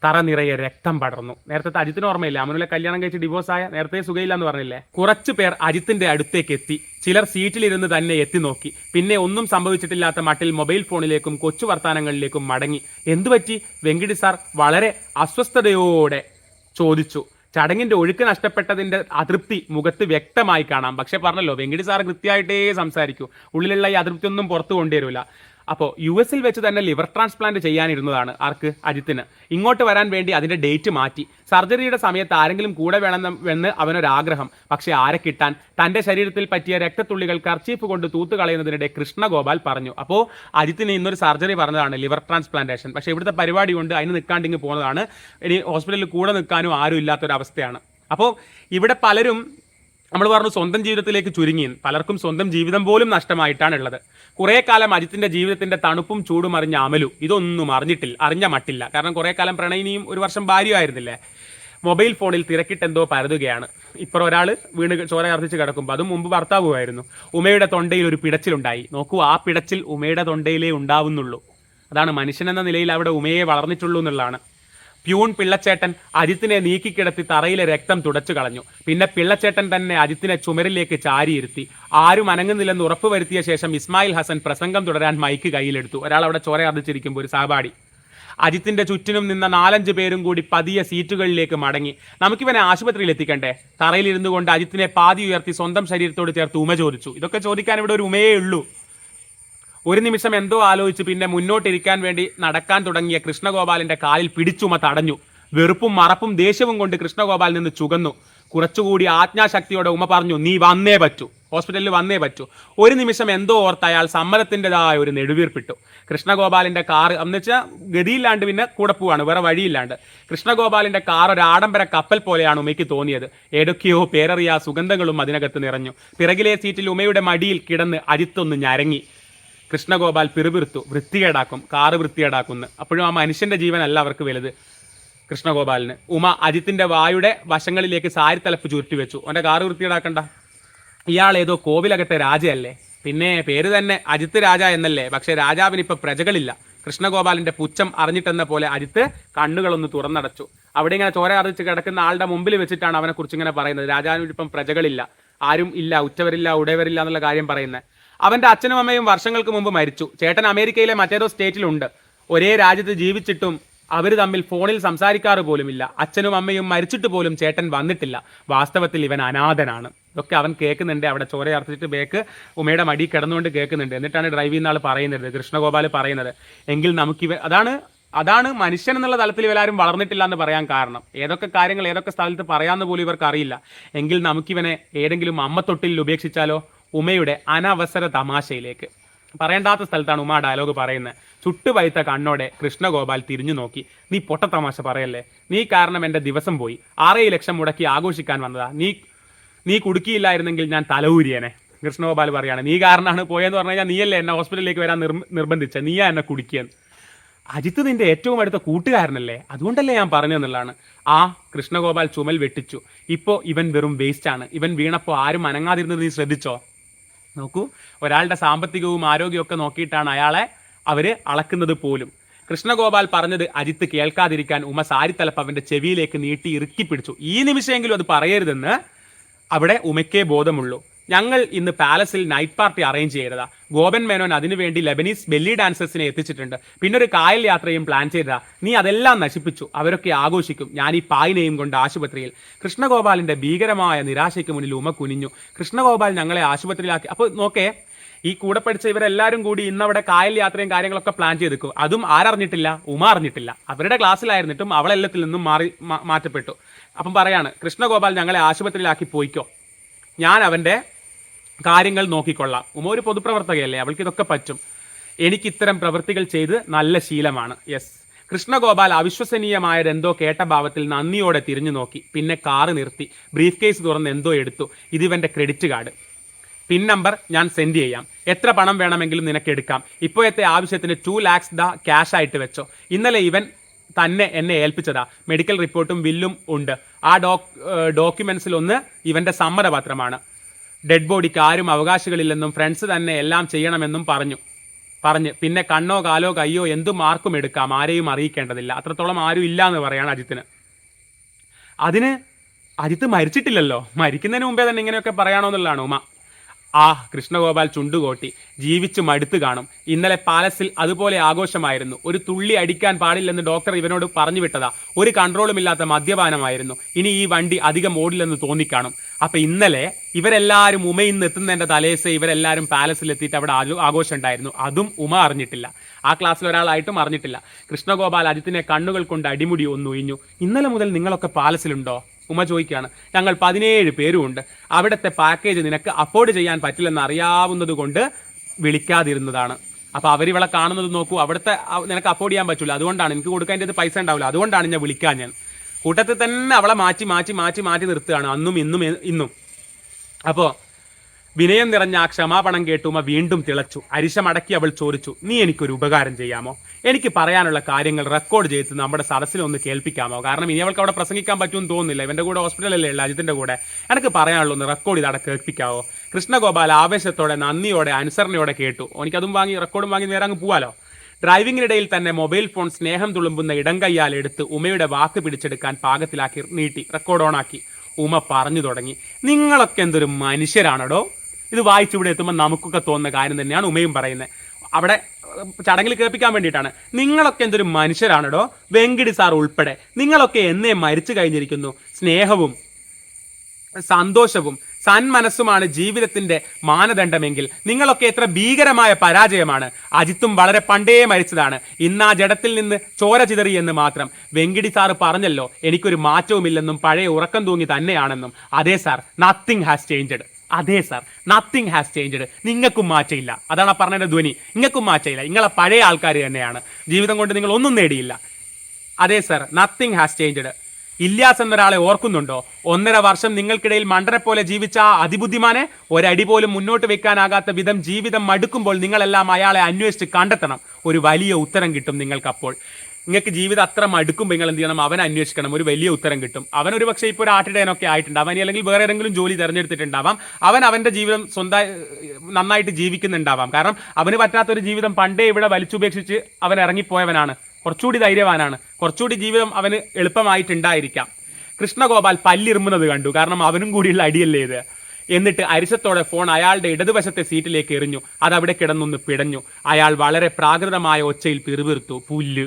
തറ നിറയെ രക്തം പടർന്നു. നേരത്തെ അജിത്തിന് ഓർമ്മയില്ല, അമനുലെ കല്യാണം കഴിച്ച് ഡിവോഴ്സായ, നേരത്തെ സുഖയില്ല എന്ന് പറഞ്ഞില്ലേ? കുറച്ചു പേർ അജിത്തിന്റെ അടുത്തേക്ക് എത്തി. ചിലർ സീറ്റിലിരുന്ന് തന്നെ എത്തി നോക്കി. പിന്നെ ഒന്നും സംഭവിച്ചിട്ടില്ലാത്ത മട്ടിൽ മൊബൈൽ ഫോണിലേക്കും കൊച്ചു വർത്താനങ്ങളിലേക്കും മടങ്ങി. എന്തുപറ്റി? വെങ്കിടി സാർ വളരെ അസ്വസ്ഥതയോടെ ചോദിച്ചു. ചടങ്ങിന്റെ ഒഴുക്ക് നഷ്ടപ്പെട്ടതിന്റെ അതൃപ്തി മുഖത്ത് വ്യക്തമായി കാണാം. പക്ഷെ പറഞ്ഞല്ലോ, വെങ്കിടി സാർ കൃത്യമായിട്ടേ സംസാരിക്കൂ. ഉള്ളിലുള്ള ഈ അതൃപ്തി ഒന്നും പുറത്തു കൊണ്ടുവരില്ല. അപ്പോൾ US വെച്ച് തന്നെ ലിവർ ട്രാൻസ്പ്ലാന്റ് ചെയ്യാനിരുന്നതാണ് ആർക്ക്? അജിത്തിന്. ഇങ്ങോട്ട് വരാൻ വേണ്ടി അതിൻ്റെ ഡേറ്റ് മാറ്റി. സർജറിയുടെ സമയത്ത് ആരെങ്കിലും കൂടെ വേണമെന്ന് അവനൊരാഗ്രഹം. പക്ഷേ ആരെ കിട്ടാൻ? തൻ്റെ ശരീരത്തിൽ പറ്റിയ രക്തത്തുള്ളികൾ കർച്ചീഫ് കൊണ്ട് തൂത്തുകളയുന്നതിനിടെ കൃഷ്ണഗോപാൽ പറഞ്ഞു. അപ്പോൾ അജിത്തിന് ഇന്നൊരു സർജറി പറഞ്ഞതാണ്, ലിവർ ട്രാൻസ്പ്ലാന്റേഷൻ. പക്ഷേ ഇവിടുത്തെ പരിപാടി കൊണ്ട് അതിന് നിൽക്കാണ്ടിങ്ങ് പോകുന്നതാണ്. ഇനി ഹോസ്പിറ്റലിൽ കൂടെ നിൽക്കാനും ആരും ഇല്ലാത്തൊരവസ്ഥയാണ്. അപ്പോൾ ഇവിടെ പലരും നമ്മൾ പറഞ്ഞു സ്വന്തം ജീവിതത്തിലേക്ക് ചുരുങ്ങി. പലർക്കും സ്വന്തം ജീവിതം പോലും നഷ്ടമായിട്ടാണ് ഉള്ളത്. കുറേ കാലം അജിത്തിന്റെ ജീവിതത്തിന്റെ തണുപ്പും ചൂടും അറിഞ്ഞ അമലു ഇതൊന്നും അറിഞ്ഞ മട്ടില്ല. കാരണം കുറേ കാലം പ്രണയിനിയും 1 വർഷം ഭാര്യയായിരുന്നില്ലേ? മൊബൈൽ ഫോണിൽ തിരക്കിട്ടെന്തോ പരതുകയാണ്. ഇപ്പോൾ ഒരാൾ വീണ് ചോര ഛർദ്ദിച്ച് കിടക്കുമ്പോൾ, അതും മുമ്പ് ഭർത്താവുമായിരുന്നു. ഉമയുടെ തൊണ്ടയിൽ ഒരു പിടച്ചിലുണ്ടായി. നോക്കൂ, ആ പിടച്ചിൽ ഉമയുടെ തൊണ്ടയിലേ ഉണ്ടാവുന്നുള്ളൂ. അതാണ് മനുഷ്യനെന്ന നിലയിൽ അവിടെ ഉമയെ വളർന്നിട്ടുള്ളൂ എന്നുള്ളതാണ്. പ്യൂൺ പിള്ളച്ചേട്ടൻ അജിത്തിനെ നീക്കിക്കിടത്തി തറയിലെ രക്തം തുടച്ചു കളഞ്ഞു. പിന്നെ പിള്ളച്ചേട്ടൻ തന്നെ അജിത്തിനെ ചുമരിലേക്ക് ചാരിയിരുത്തി. ആരും അനങ്ങുന്നില്ലെന്ന് ഉറപ്പുവരുത്തിയ ശേഷം ഇസ്മായിൽ ഹസൻ പ്രസംഗം തുടരാൻ മൈക്ക് കയ്യിലെടുത്തു. ഒരാൾ അവിടെ ചോര ഛർദ്ദിച്ചിരിക്കുമ്പോൾ ഒരു സഹപാഠി. അജിത്തിന്റെ ചുറ്റിനും നിന്ന 4-5 പേരും കൂടി പതിയെ സീറ്റുകളിലേക്ക് മടങ്ങി. നമുക്കിവനെ ആശുപത്രിയിൽ എത്തിക്കണ്ടേ? തറയിലിരുന്നു കൊണ്ട് അജിത്തിനെ പാതി ഉയർത്തി സ്വന്തം ശരീരത്തോട് ചേർത്ത് ഉമ ചോദിച്ചു. ഇതൊക്കെ ചോദിക്കാൻ ഇവിടെ ഒരു ഉമയേ ഉള്ളൂ. ഒരു നിമിഷം എന്തോ ആലോചിച്ച് പിന്നെ മുന്നോട്ടിരിക്കാൻ വേണ്ടി നടക്കാൻ തുടങ്ങിയ കൃഷ്ണഗോപാലിന്റെ കാലിൽ പിടിച്ചുമ തടഞ്ഞു. വെറുപ്പും മറപ്പും ദേഷ്യവും കൊണ്ട് കൃഷ്ണഗോപാൽ നിന്ന് ചുകന്നു. കുറച്ചുകൂടി ആജ്ഞാശക്തിയോടെ ഉമ പറഞ്ഞു, നീ വന്നേ പറ്റൂ, ഹോസ്പിറ്റലിൽ വന്നേ പറ്റൂ. ഒരു നിമിഷം എന്തോ ഓർത്ത് അയാൾ സമ്മതത്തിൻ്റെതായ ഒരു നെടുവീർപ്പിട്ടു. കൃഷ്ണഗോപാലിന്റെ കാർ എന്ന് വെച്ചാൽ ഗതിയില്ലാണ്ട് പിന്നെ കൂടെ പോവാണ്, വേറെ വഴിയില്ലാണ്ട്. കൃഷ്ണഗോപാലിന്റെ കാർ ഒരു ആഡംബര കപ്പൽ പോലെയാണ് ഉമയ്ക്ക് തോന്നിയത്. ഏതൊക്കെയോ പേരറിയാ സുഗന്ധങ്ങളും അതിനകത്ത് നിറഞ്ഞു. പിറകിലെ സീറ്റിൽ ഉമയുടെ മടിയിൽ കിടന്ന് അജിത്തൊന്ന് ഞരങ്ങി. കൃഷ്ണഗോപാൽ പിറുപിറുത്തു. വൃത്തികേടാക്കും, കാറ് വൃത്തികേടാക്കുന്നു. അപ്പോഴും ആ മനുഷ്യന്റെ ജീവനല്ല അവർക്ക് വലുത് കൃഷ്ണഗോപാലിന്. ഉമ അജിത്തിന്റെ വായുടെ വശങ്ങളിലേക്ക് സാരി തലപ്പ് ചുരുട്ടി വെച്ചു. അവന്റെ കാറ് വൃത്തികേടാക്കണ്ട. ഇയാൾ ഏതോ കോവിലകത്തെ രാജയല്ലേ? പിന്നെ പേര് തന്നെ അജിത്ത് രാജ എന്നല്ലേ? പക്ഷെ രാജാവിന് ഇപ്പൊ പ്രജകളില്ല. കൃഷ്ണഗോപാലിന്റെ പുച്ഛം അറിഞ്ഞിട്ടെന്ന പോലെ അജിത്ത് കണ്ണുകളൊന്ന് തുറന്നടച്ചു. അവിടെ ഇങ്ങനെ ചോര അറിയിച്ച് കിടക്കുന്ന ആളുടെ മുമ്പിൽ വെച്ചിട്ടാണ് അവനെ കുറിച്ച് ഇങ്ങനെ പറയുന്നത്. രാജാവിന് ഇപ്പം പ്രജകളില്ല, ആരും ഇല്ല, ഉറ്റവരില്ല, ഉടയവരില്ല എന്നുള്ള കാര്യം പറയുന്നത്. അവൻ്റെ അച്ഛനും അമ്മയും വർഷങ്ങൾക്ക് മുമ്പ് മരിച്ചു. ചേട്ടൻ അമേരിക്കയിലെ മറ്റേതോ സ്റ്റേറ്റിലുണ്ട്. ഒരേ രാജ്യത്ത് ജീവിച്ചിട്ടും അവർ തമ്മിൽ ഫോണിൽ സംസാരിക്കാറ് പോലുമില്ല. അച്ഛനും അമ്മയും മരിച്ചിട്ട് പോലും ചേട്ടൻ വന്നിട്ടില്ല. വാസ്തവത്തിൽ ഇവൻ അനാഥനാണ്. ഇതൊക്കെ അവൻ കേൾക്കുന്നുണ്ട്. അവിടെ ചോര ചർച്ചിട്ട് ബേക്ക് ഉമയുടെ മടി കിടന്നുകൊണ്ട് കേൾക്കുന്നുണ്ട്. എന്നിട്ടാണ് ഡ്രൈവ് ചെയ്യുന്ന ആൾ പറയുന്നത്, കൃഷ്ണഗോപാൽ പറയുന്നത്. എങ്കിൽ നമുക്കിവ അതാണ് മനുഷ്യൻ എന്നുള്ള തലത്തിൽ ഇവരാരും വളർന്നിട്ടില്ല എന്ന് പറയാൻ കാരണം. ഏതൊക്കെ കാര്യങ്ങൾ ഏതൊക്കെ സ്ഥലത്ത് പറയാമെന്ന് പോലും ഇവർക്ക് അറിയില്ല. എങ്കിൽ നമുക്കിവനെ ഏതെങ്കിലും അമ്മത്തൊട്ടിൽ ഉപേക്ഷിച്ചാലോ? ഉമയുടെ അനവസര തമാശയിലേക്ക്. പറയേണ്ടാത്ത സ്ഥലത്താണ് ഉമ ഡയലോഗ് പറയുന്നത്. ചുട്ടുപഴുത്ത കണ്ണോടെ കൃഷ്ണഗോപാൽ തിരിഞ്ഞു നോക്കി. നീ പൊട്ടത്തമാശ പറയല്ലേ. നീ കാരണം എൻ്റെ ദിവസം പോയി. 6 ലക്ഷം മുടക്കി ആഘോഷിക്കാൻ വന്നതാ. നീ കുടുക്കിയില്ലായിരുന്നെങ്കിൽ ഞാൻ തലഊരിയനെ. കൃഷ്ണഗോപാൽ പറയാണ്, നീ കാരണമാണ് പോയെന്ന് പറഞ്ഞു കഴിഞ്ഞാൽ നീയല്ലേ എന്നെ ഹോസ്പിറ്റലിലേക്ക് വരാൻ നിർബന്ധിച്ച, നീയാ എന്നെ കുടുക്കിയെന്ന്. അജിത്ത് നിന്റെ ഏറ്റവും അടുത്ത കൂട്ടുകാരനല്ലേ, അതുകൊണ്ടല്ലേ ഞാൻ പറഞ്ഞെന്നുള്ളതാണ്. ആ കൃഷ്ണഗോപാൽ ചുമൽ വെട്ടിച്ചു. ഇപ്പോൾ ഇവൻ വെറും വേസ്റ്റാണ്. ഇവൻ വീണപ്പോൾ ആരും അനങ്ങാതിരുന്നത് നീ ശ്രദ്ധിച്ചോ? നോക്കൂ, ഒരാളുടെ സാമ്പത്തികവും ആരോഗ്യവും ഒക്കെ നോക്കിയിട്ടാണ് അയാളെ അവര് അളക്കുന്നത് പോലും. കൃഷ്ണഗോപാൽ പറഞ്ഞത് അജിത്ത് കേൾക്കാതിരിക്കാൻ ഉമ സാരിത്തലപ്പ് അവന്റെ ചെവിയിലേക്ക് നീട്ടി ഇറുക്കി പിടിച്ചു. ഈ നിമിഷമെങ്കിലും അത് പറയരുതെന്ന് അവിടെ ഉമയ്ക്കേ ബോധമുള്ളൂ. ഞങ്ങൾ ഇന്ന് പാലസിൽ നൈറ്റ് പാർട്ടി അറേഞ്ച് ചെയ്തതാ. ഗോപൻ മേനോൻ അതിനുവേണ്ടി ലെബനീസ് ബെല്ലി ഡാൻസേഴ്സിനെ എത്തിച്ചിട്ടുണ്ട്. പിന്നെ ഒരു കായൽ യാത്രയും പ്ലാൻ ചെയ്തതാ. നീ അതെല്ലാം നശിപ്പിച്ചു. അവരൊക്കെ ആഘോഷിക്കും. ഞാൻ ഈ പായിനെയും കൊണ്ട് ആശുപത്രിയിൽ. കൃഷ്ണഗോപാലിന്റെ ഭീകരമായ നിരാശയ്ക്ക് മുന്നിൽ ഉമ കുനിഞ്ഞു. കൃഷ്ണഗോപാൽ ഞങ്ങളെ ആശുപത്രിയിലാക്കി. അപ്പോൾ നോക്കേ, ഈ കൂടെ പഠിച്ച ഇവരെല്ലാവരും കൂടി ഇന്നവിടെ കായൽ യാത്രയും കാര്യങ്ങളൊക്കെ പ്ലാൻ ചെയ്തെക്കും. അതും ആരറിഞ്ഞിട്ടില്ല? ഉമ അറിഞ്ഞിട്ടില്ല. അവരുടെ ക്ലാസ്സിലായിരുന്നിട്ടും അവളെല്ലാത്തിൽ നിന്നും മാറ്റപ്പെട്ടു. അപ്പം പറയാണ്, കൃഷ്ണഗോപാൽ ഞങ്ങളെ ആശുപത്രിയിലാക്കി പോയിക്കോ, ഞാൻ അവൻ്റെ കാര്യങ്ങൾ നോക്കിക്കൊള്ളാം. ഉമ ഒരു പൊതുപ്രവർത്തകയല്ലേ, അവൾക്ക് ഇതൊക്കെ പറ്റും. എനിക്ക് ഇത്തരം പ്രവൃത്തികൾ ചെയ്ത് നല്ല ശീലമാണ്. യെസ്. കൃഷ്ണഗോപാൽ അവിശ്വസനീയമായതെന്തോ കേട്ട ഭാവത്തിൽ നന്ദിയോടെ തിരിഞ്ഞു നോക്കി. പിന്നെ കാറ് നിർത്തി ബ്രീഫ് കേസ് തുറന്ന് എന്തോ എടുത്തു. ഇതിവൻ്റെ ക്രെഡിറ്റ് കാർഡ്, പിൻ നമ്പർ ഞാൻ സെൻഡ് ചെയ്യാം. എത്ര പണം വേണമെങ്കിലും നിനക്ക് എടുക്കാം. ഇപ്പോഴത്തെ ആവശ്യത്തിന് 2 lakhs ക്യാഷ് ആയിട്ട് വെച്ചോ. ഇന്നലെ ഇവൻ തന്നെ എന്നെ ഏൽപ്പിച്ചതാ. മെഡിക്കൽ റിപ്പോർട്ടും ബില്ലും ഉണ്ട്. ആ ഡോക്യുമെന്റ്സിലൊന്ന് ഇവന്റെ സമ്മതപത്രമാണ്. ഡെഡ് ബോഡിക്ക് ആരും അവകാശികളില്ലെന്നും ഫ്രണ്ട്സ് തന്നെ എല്ലാം ചെയ്യണമെന്നും പറഞ്ഞ് പിന്നെ കണ്ണോ കാലോ കയ്യോ എന്തും ആർക്കും എടുക്കാം, ആരെയും അറിയിക്കേണ്ടതില്ല. അത്രത്തോളം ആരും ഇല്ല എന്ന് പറയാണ് അജിത്തിന്. അതിന് അജിത്ത് മരിച്ചിട്ടില്ലല്ലോ. മരിക്കുന്നതിന് മുമ്പേ തന്നെ ഇങ്ങനെയൊക്കെ പറയാണോ എന്നുള്ളതാണ് ഉമ. ആ കൃഷ്ണഗോപാൽ ചുണ്ടുകോട്ടി. ജീവിച്ചു മടുത്തു കാണും. ഇന്നലെ പാലസിൽ അതുപോലെ ആഘോഷമായിരുന്നു. ഒരു തുള്ളി അടിക്കാൻ പാടില്ലെന്ന് ഡോക്ടർ ഇവനോട് പറഞ്ഞു വിട്ടതാ. ഒരു കൺട്രോളുമില്ലാത്ത മദ്യപാനമായിരുന്നു. ഇനി ഈ വണ്ടി അധികം ഓടില്ലെന്ന് തോന്നിക്കാണും. അപ്പൊ ഇന്നലെ ഇവരെല്ലാവരും ഉമയിന്ന് എത്തുന്നതിന്റെ തലേസ് ഇവരെല്ലാവരും പാലസിൽ എത്തിയിട്ട് അവിടെ ആഘോഷം ഉണ്ടായിരുന്നു. അതും ഉമ അറിഞ്ഞിട്ടില്ല. ആ ക്ലാസ്സിൽ ഒരാളായിട്ടും അറിഞ്ഞിട്ടില്ല. കൃഷ്ണഗോപാൽ അജിത്തിനെ കണ്ണുകൾ കൊണ്ട് അടിമുടി ഒന്നുയിഞ്ഞു. ഇന്നലെ മുതൽ നിങ്ങളൊക്കെ പാലസിലുണ്ടോ? ഉമ ചോദിക്കുകയാണ്. ഞങ്ങൾ 17 പേരും ഉണ്ട്. അവിടുത്തെ പാക്കേജ് നിനക്ക് അഫോർഡ് ചെയ്യാൻ പറ്റില്ലെന്ന് അറിയാവുന്നത് കൊണ്ട് വിളിക്കാതിരുന്നതാണ്. അപ്പോൾ അവരിവളെ കാണുന്നത് നോക്കൂ, അവിടുത്തെ നിനക്ക് അഫോർഡ് ചെയ്യാൻ പറ്റില്ല, അതുകൊണ്ടാണ് എനിക്ക് കൊടുക്കേണ്ടത് പൈസ ഉണ്ടാവില്ല, അതുകൊണ്ടാണ് ഞാൻ വിളിക്കാൻ. ഞാൻ കൂട്ടത്തിൽ തന്നെ അവളെ മാറ്റി നിർത്തുകയാണ് അന്നും ഇന്നും. അപ്പോൾ വിനയം നിറഞ്ഞ ആ ക്ഷമാപണം കേട്ടുമ വീണ്ടും തിളച്ചു. അരിശമടക്കി അവൾ ചോദിച്ചു, നീ എനിക്കൊരു ഉപകാരം ചെയ്യാമോ? എനിക്ക് പറയാനുള്ള കാര്യങ്ങൾ റെക്കോർഡ് ചെയ്ത് നമ്മുടെ സദസ്സിലൊന്ന് കേൾപ്പിക്കാമോ? കാരണം ഇനി അവൾക്ക് അവിടെ പ്രസംഗിക്കാൻ പറ്റുമെന്ന് തോന്നുന്നില്ല. ഇവൻ്റെ കൂടെ ഹോസ്പിറ്റലല്ലേ ഉള്ള അജിത്തിൻ്റെ കൂടെ. എനിക്ക് പറയാനുള്ള ഒന്ന് റെക്കോർഡ് ചെയ്ത് അവിടെ കേൾപ്പിക്കാമോ? കൃഷ്ണഗോപാൽ ആവേശത്തോടെ നന്ദിയോടെ അനുസരണയോടെ കേട്ടു. എനിക്കതും വാങ്ങി റെക്കോർഡും വാങ്ങി നേരെ അങ്ങ് പോവാലോ. ഡ്രൈവിംഗിനിടയിൽ തന്നെ മൊബൈൽ ഫോൺ സ്നേഹം തുളുമ്പുന്ന ഇടം കയ്യാൽ എടുത്ത് ഉമയുടെ വാക്ക് പിടിച്ചെടുക്കാൻ പാകത്തിലാക്കി നീട്ടി റെക്കോർഡ് ഓണാക്കി. ഉമ പറഞ്ഞു തുടങ്ങി. നിങ്ങളൊക്കെ എന്തൊരു മനുഷ്യരാണോ? ഇത് വായിച്ചിവിടെ എത്തുമ്പോൾ നമുക്കൊക്കെ തോന്നുന്ന കാര്യം തന്നെയാണ് ഉമയും പറയുന്നത്. അവിടെ ചടങ്ങിൽ കേൾപ്പിക്കാൻ വേണ്ടിയിട്ടാണ്. നിങ്ങളൊക്കെ എന്തൊരു മനുഷ്യരാണോ? വെങ്കിടി സാർ ഉൾപ്പെടെ നിങ്ങളൊക്കെ എന്നേ മരിച്ചു കഴിഞ്ഞിരിക്കുന്നു. സ്നേഹവും സന്തോഷവും സന്മനസ്സുമാണ് ജീവിതത്തിന്റെ മാനദണ്ഡമെങ്കിൽ നിങ്ങളൊക്കെ എത്ര ഭീകരമായ പരാജയമാണ്. അജിത്തും വളരെ പണ്ടേ മരിച്ചതാണ്. ഇന്ന് ആ ജഡത്തിൽ നിന്ന് ചോര ചിതറി എന്ന് മാത്രം. വെങ്കിടി സാറ് പറഞ്ഞല്ലോ, എനിക്കൊരു മാറ്റവുമില്ലെന്നും പഴയ ഉറക്കം തൂങ്ങി തന്നെയാണെന്നും. അതെ സാർ, നത്തിങ് ഹാസ് ചേഞ്ച്ഡ്. അതെ സാർ, നത്തിങ് ഹാസ് ചേഞ്ച്ഡ്. നിങ്ങൾക്കും മാറ്റയില്ല. അതാണ് ആ പറഞ്ഞതിന്റെ ധ്വനി. നിങ്ങൾക്കും മാറ്റയില്ല. നിങ്ങളെ പഴയ ആൾക്കാർ തന്നെയാണ്. ജീവിതം കൊണ്ട് നിങ്ങൾ ഒന്നും നേടിയില്ല. അതെ sir, nothing has changed. Ilyas എന്നൊരാളെ ഓർക്കുന്നുണ്ടോ? 1.5 വർഷം നിങ്ങൾക്കിടയിൽ മണ്ടനെ പോലെ ജീവിച്ച ആ അതിബുദ്ധിമാനെ ഒരടി പോലും മുന്നോട്ട് വെക്കാനാകാത്ത വിധം ജീവിതം മടുക്കുമ്പോൾ നിങ്ങളെല്ലാം അയാളെ അന്വേഷിച്ച് കണ്ടെത്തണം. ഒരു വലിയ ഉത്തരം കിട്ടും നിങ്ങൾക്കപ്പോൾ. നിങ്ങൾക്ക് ജീവിതം അത്ര മടുക്കുമ്പോൾ നിങ്ങൾ എന്ത് ചെയ്യണം? അവനെ അന്വേഷിക്കണം. ഒരു വലിയ ഉത്തരം കിട്ടും. അവൻ ഒരു പക്ഷേ ഇപ്പോൾ ഒരു ആട്ടിടയനൊക്കെ ആയിട്ടുണ്ട്. അവൻ അല്ലെങ്കിൽ വേറെ ഏതെങ്കിലും ജോലി തിരഞ്ഞെടുത്തിട്ടുണ്ടാവാം. അവൻ്റെ ജീവിതം സ്വന്തമായി നന്നായിട്ട് ജീവിക്കുന്നുണ്ടാവാം. കാരണം അവന് പറ്റാത്തൊരു ജീവിതം പണ്ടേ ഇവിടെ വലിച്ചുപേക്ഷിച്ച് അവൻ ഇറങ്ങിപ്പോയവനാണ്. കുറച്ചുകൂടി ധൈര്യവാനാണ്. കുറച്ചുകൂടി ജീവിതം അവന് എളുപ്പമായിട്ടുണ്ടായിരിക്കാം. കൃഷ്ണഗോപാൽ പല്ലിറുമ്പുന്നത് കണ്ടു. കാരണം അവനും കൂടിയുള്ള അടിയല്ലേ ഇത്. എന്നിട്ട് അരിശത്തോടെ ഫോൺ അയാളുടെ ഇടതുവശത്തെ സീറ്റിലേക്ക് എറിഞ്ഞു. അതവിടെ കിടന്നൊന്ന് പിടഞ്ഞു. അയാൾ വളരെ പ്രാകൃതമായ ഒച്ചയിൽ പിറുപിറുത്തു. പുല്ല്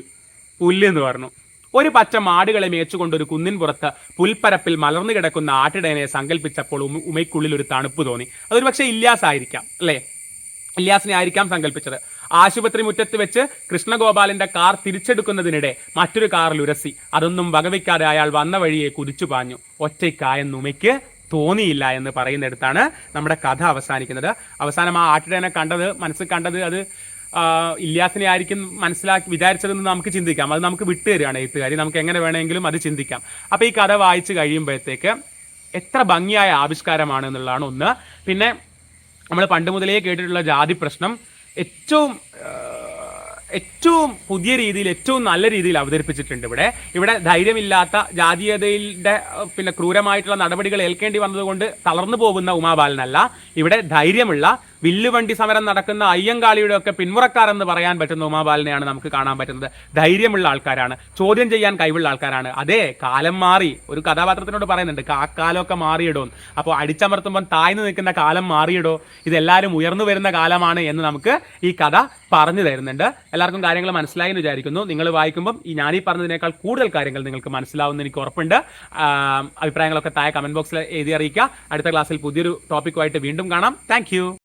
പുല്ല് എന്ന് പറഞ്ഞു. ഒരു പച്ച മാടുകളെ മേച്ചുകൊണ്ട് ഒരു കുന്നിൻ പുറത്ത് പുൽപ്പരപ്പിൽ മലർന്നു കിടക്കുന്ന ആട്ടിടയനെ സങ്കല്പിച്ചപ്പോൾ ഉമയ്ക്കുള്ളിൽ ഒരു തണുപ്പ് തോന്നി. അതൊരു പക്ഷേ ഇല്യാസ് ആയിരിക്കാം, അല്ലേ? ഇല്യാസിനെ ആയിരിക്കാം സങ്കല്പിച്ചത്. ആശുപത്രി മുറ്റത്ത് വെച്ച് കൃഷ്ണഗോപാലിന്റെ കാർ തിരിച്ചെടുക്കുന്നതിനിടെ മറ്റൊരു കാറിൽ ഉരസി. അതൊന്നും വകവയ്ക്കാതെ അയാൾ വന്ന വഴിയെ കുതിച്ചു പാഞ്ഞു. ഒറ്റയ്ക്കായെന്ന് ഉമയ്ക്ക് തോന്നിയില്ല എന്ന് പറയുന്നിടത്താണ് നമ്മുടെ കഥ അവസാനിക്കുന്നത്. അവസാനം ആ ആട്ടിടയനെ മനസ്സിൽ കണ്ടത് അത് ഇല്യാസിനെ ആയിരിക്കും വിചാരിച്ചതെന്ന് നമുക്ക് ചിന്തിക്കാം. അത് നമുക്ക് വിട്ടുതരികയാണ് എഴുത്തുകാരി. നമുക്ക് എങ്ങനെ വേണമെങ്കിലും അത് ചിന്തിക്കാം. അപ്പോൾ ഈ കഥ വായിച്ച് കഴിയുമ്പോഴത്തേക്ക് എത്ര ഭംഗിയായ ആവിഷ്കാരമാണ് എന്നുള്ളതാണ് ഒന്ന്. പിന്നെ നമ്മൾ പണ്ട് മുതലേ കേട്ടിട്ടുള്ള ജാതി പ്രശ്നം ഏറ്റവും പുതിയ രീതിയിൽ, ഏറ്റവും നല്ല രീതിയിൽ അവതരിപ്പിച്ചിട്ടുണ്ട്. ഇവിടെ ധൈര്യമില്ലാത്ത, ജാതീയതയുടെ പിന്നെ ക്രൂരമായിട്ടുള്ള നടപടികൾ ഏൽക്കേണ്ടി വന്നതുകൊണ്ട് തളർന്നു പോകുന്ന ഉമാബാലനല്ല. ഇവിടെ ധൈര്യമുള്ള, വില്ലുവണ്ടി സമരം നടക്കുന്ന അയ്യങ്കാളിയുടെ ഒക്കെ പിന്മുറക്കാരെന്ന് പറയാൻ പറ്റുന്ന ഉമാബാലനെയാണ് നമുക്ക് കാണാൻ പറ്റുന്നത്. ധൈര്യമുള്ള ആൾക്കാരാണ്, ചോദ്യം ചെയ്യാൻ കഴിവുള്ള ആൾക്കാരാണ്. അതേ, കാലം മാറി. ഒരു കഥാപാത്രത്തിനോട് പറയുന്നുണ്ട്, ആ കാലമൊക്കെ മാറിയിടോ. അപ്പോൾ അടിച്ചമർത്തുമ്പോൾ താഴ്ന്നു നിൽക്കുന്ന കാലം മാറിയിടോ, ഇതെല്ലാവരും ഉയർന്നു വരുന്ന കാലമാണ് എന്ന് നമുക്ക് ഈ കഥ പറഞ്ഞു തരുന്നുണ്ട്. എല്ലാവർക്കും കാര്യങ്ങൾ മനസ്സിലായി എന്ന് വിചാരിക്കുന്നു. നിങ്ങൾ വായിക്കുമ്പം ഞാനീ പറഞ്ഞതിനേക്കാൾ കൂടുതൽ കാര്യങ്ങൾ നിങ്ങൾക്ക് മനസ്സിലാവുമെന്ന് എനിക്ക് ഉറപ്പുണ്ട്. അഭിപ്രായങ്ങളൊക്കെ താഴെ കമന്റ് ബോക്സിൽ എഴുതി അറിയിക്കുക. അടുത്ത ക്ലാസ്സിൽ പുതിയൊരു ടോപ്പിക്കുമായിട്ട് വീണ്ടും കാണാം. താങ്ക്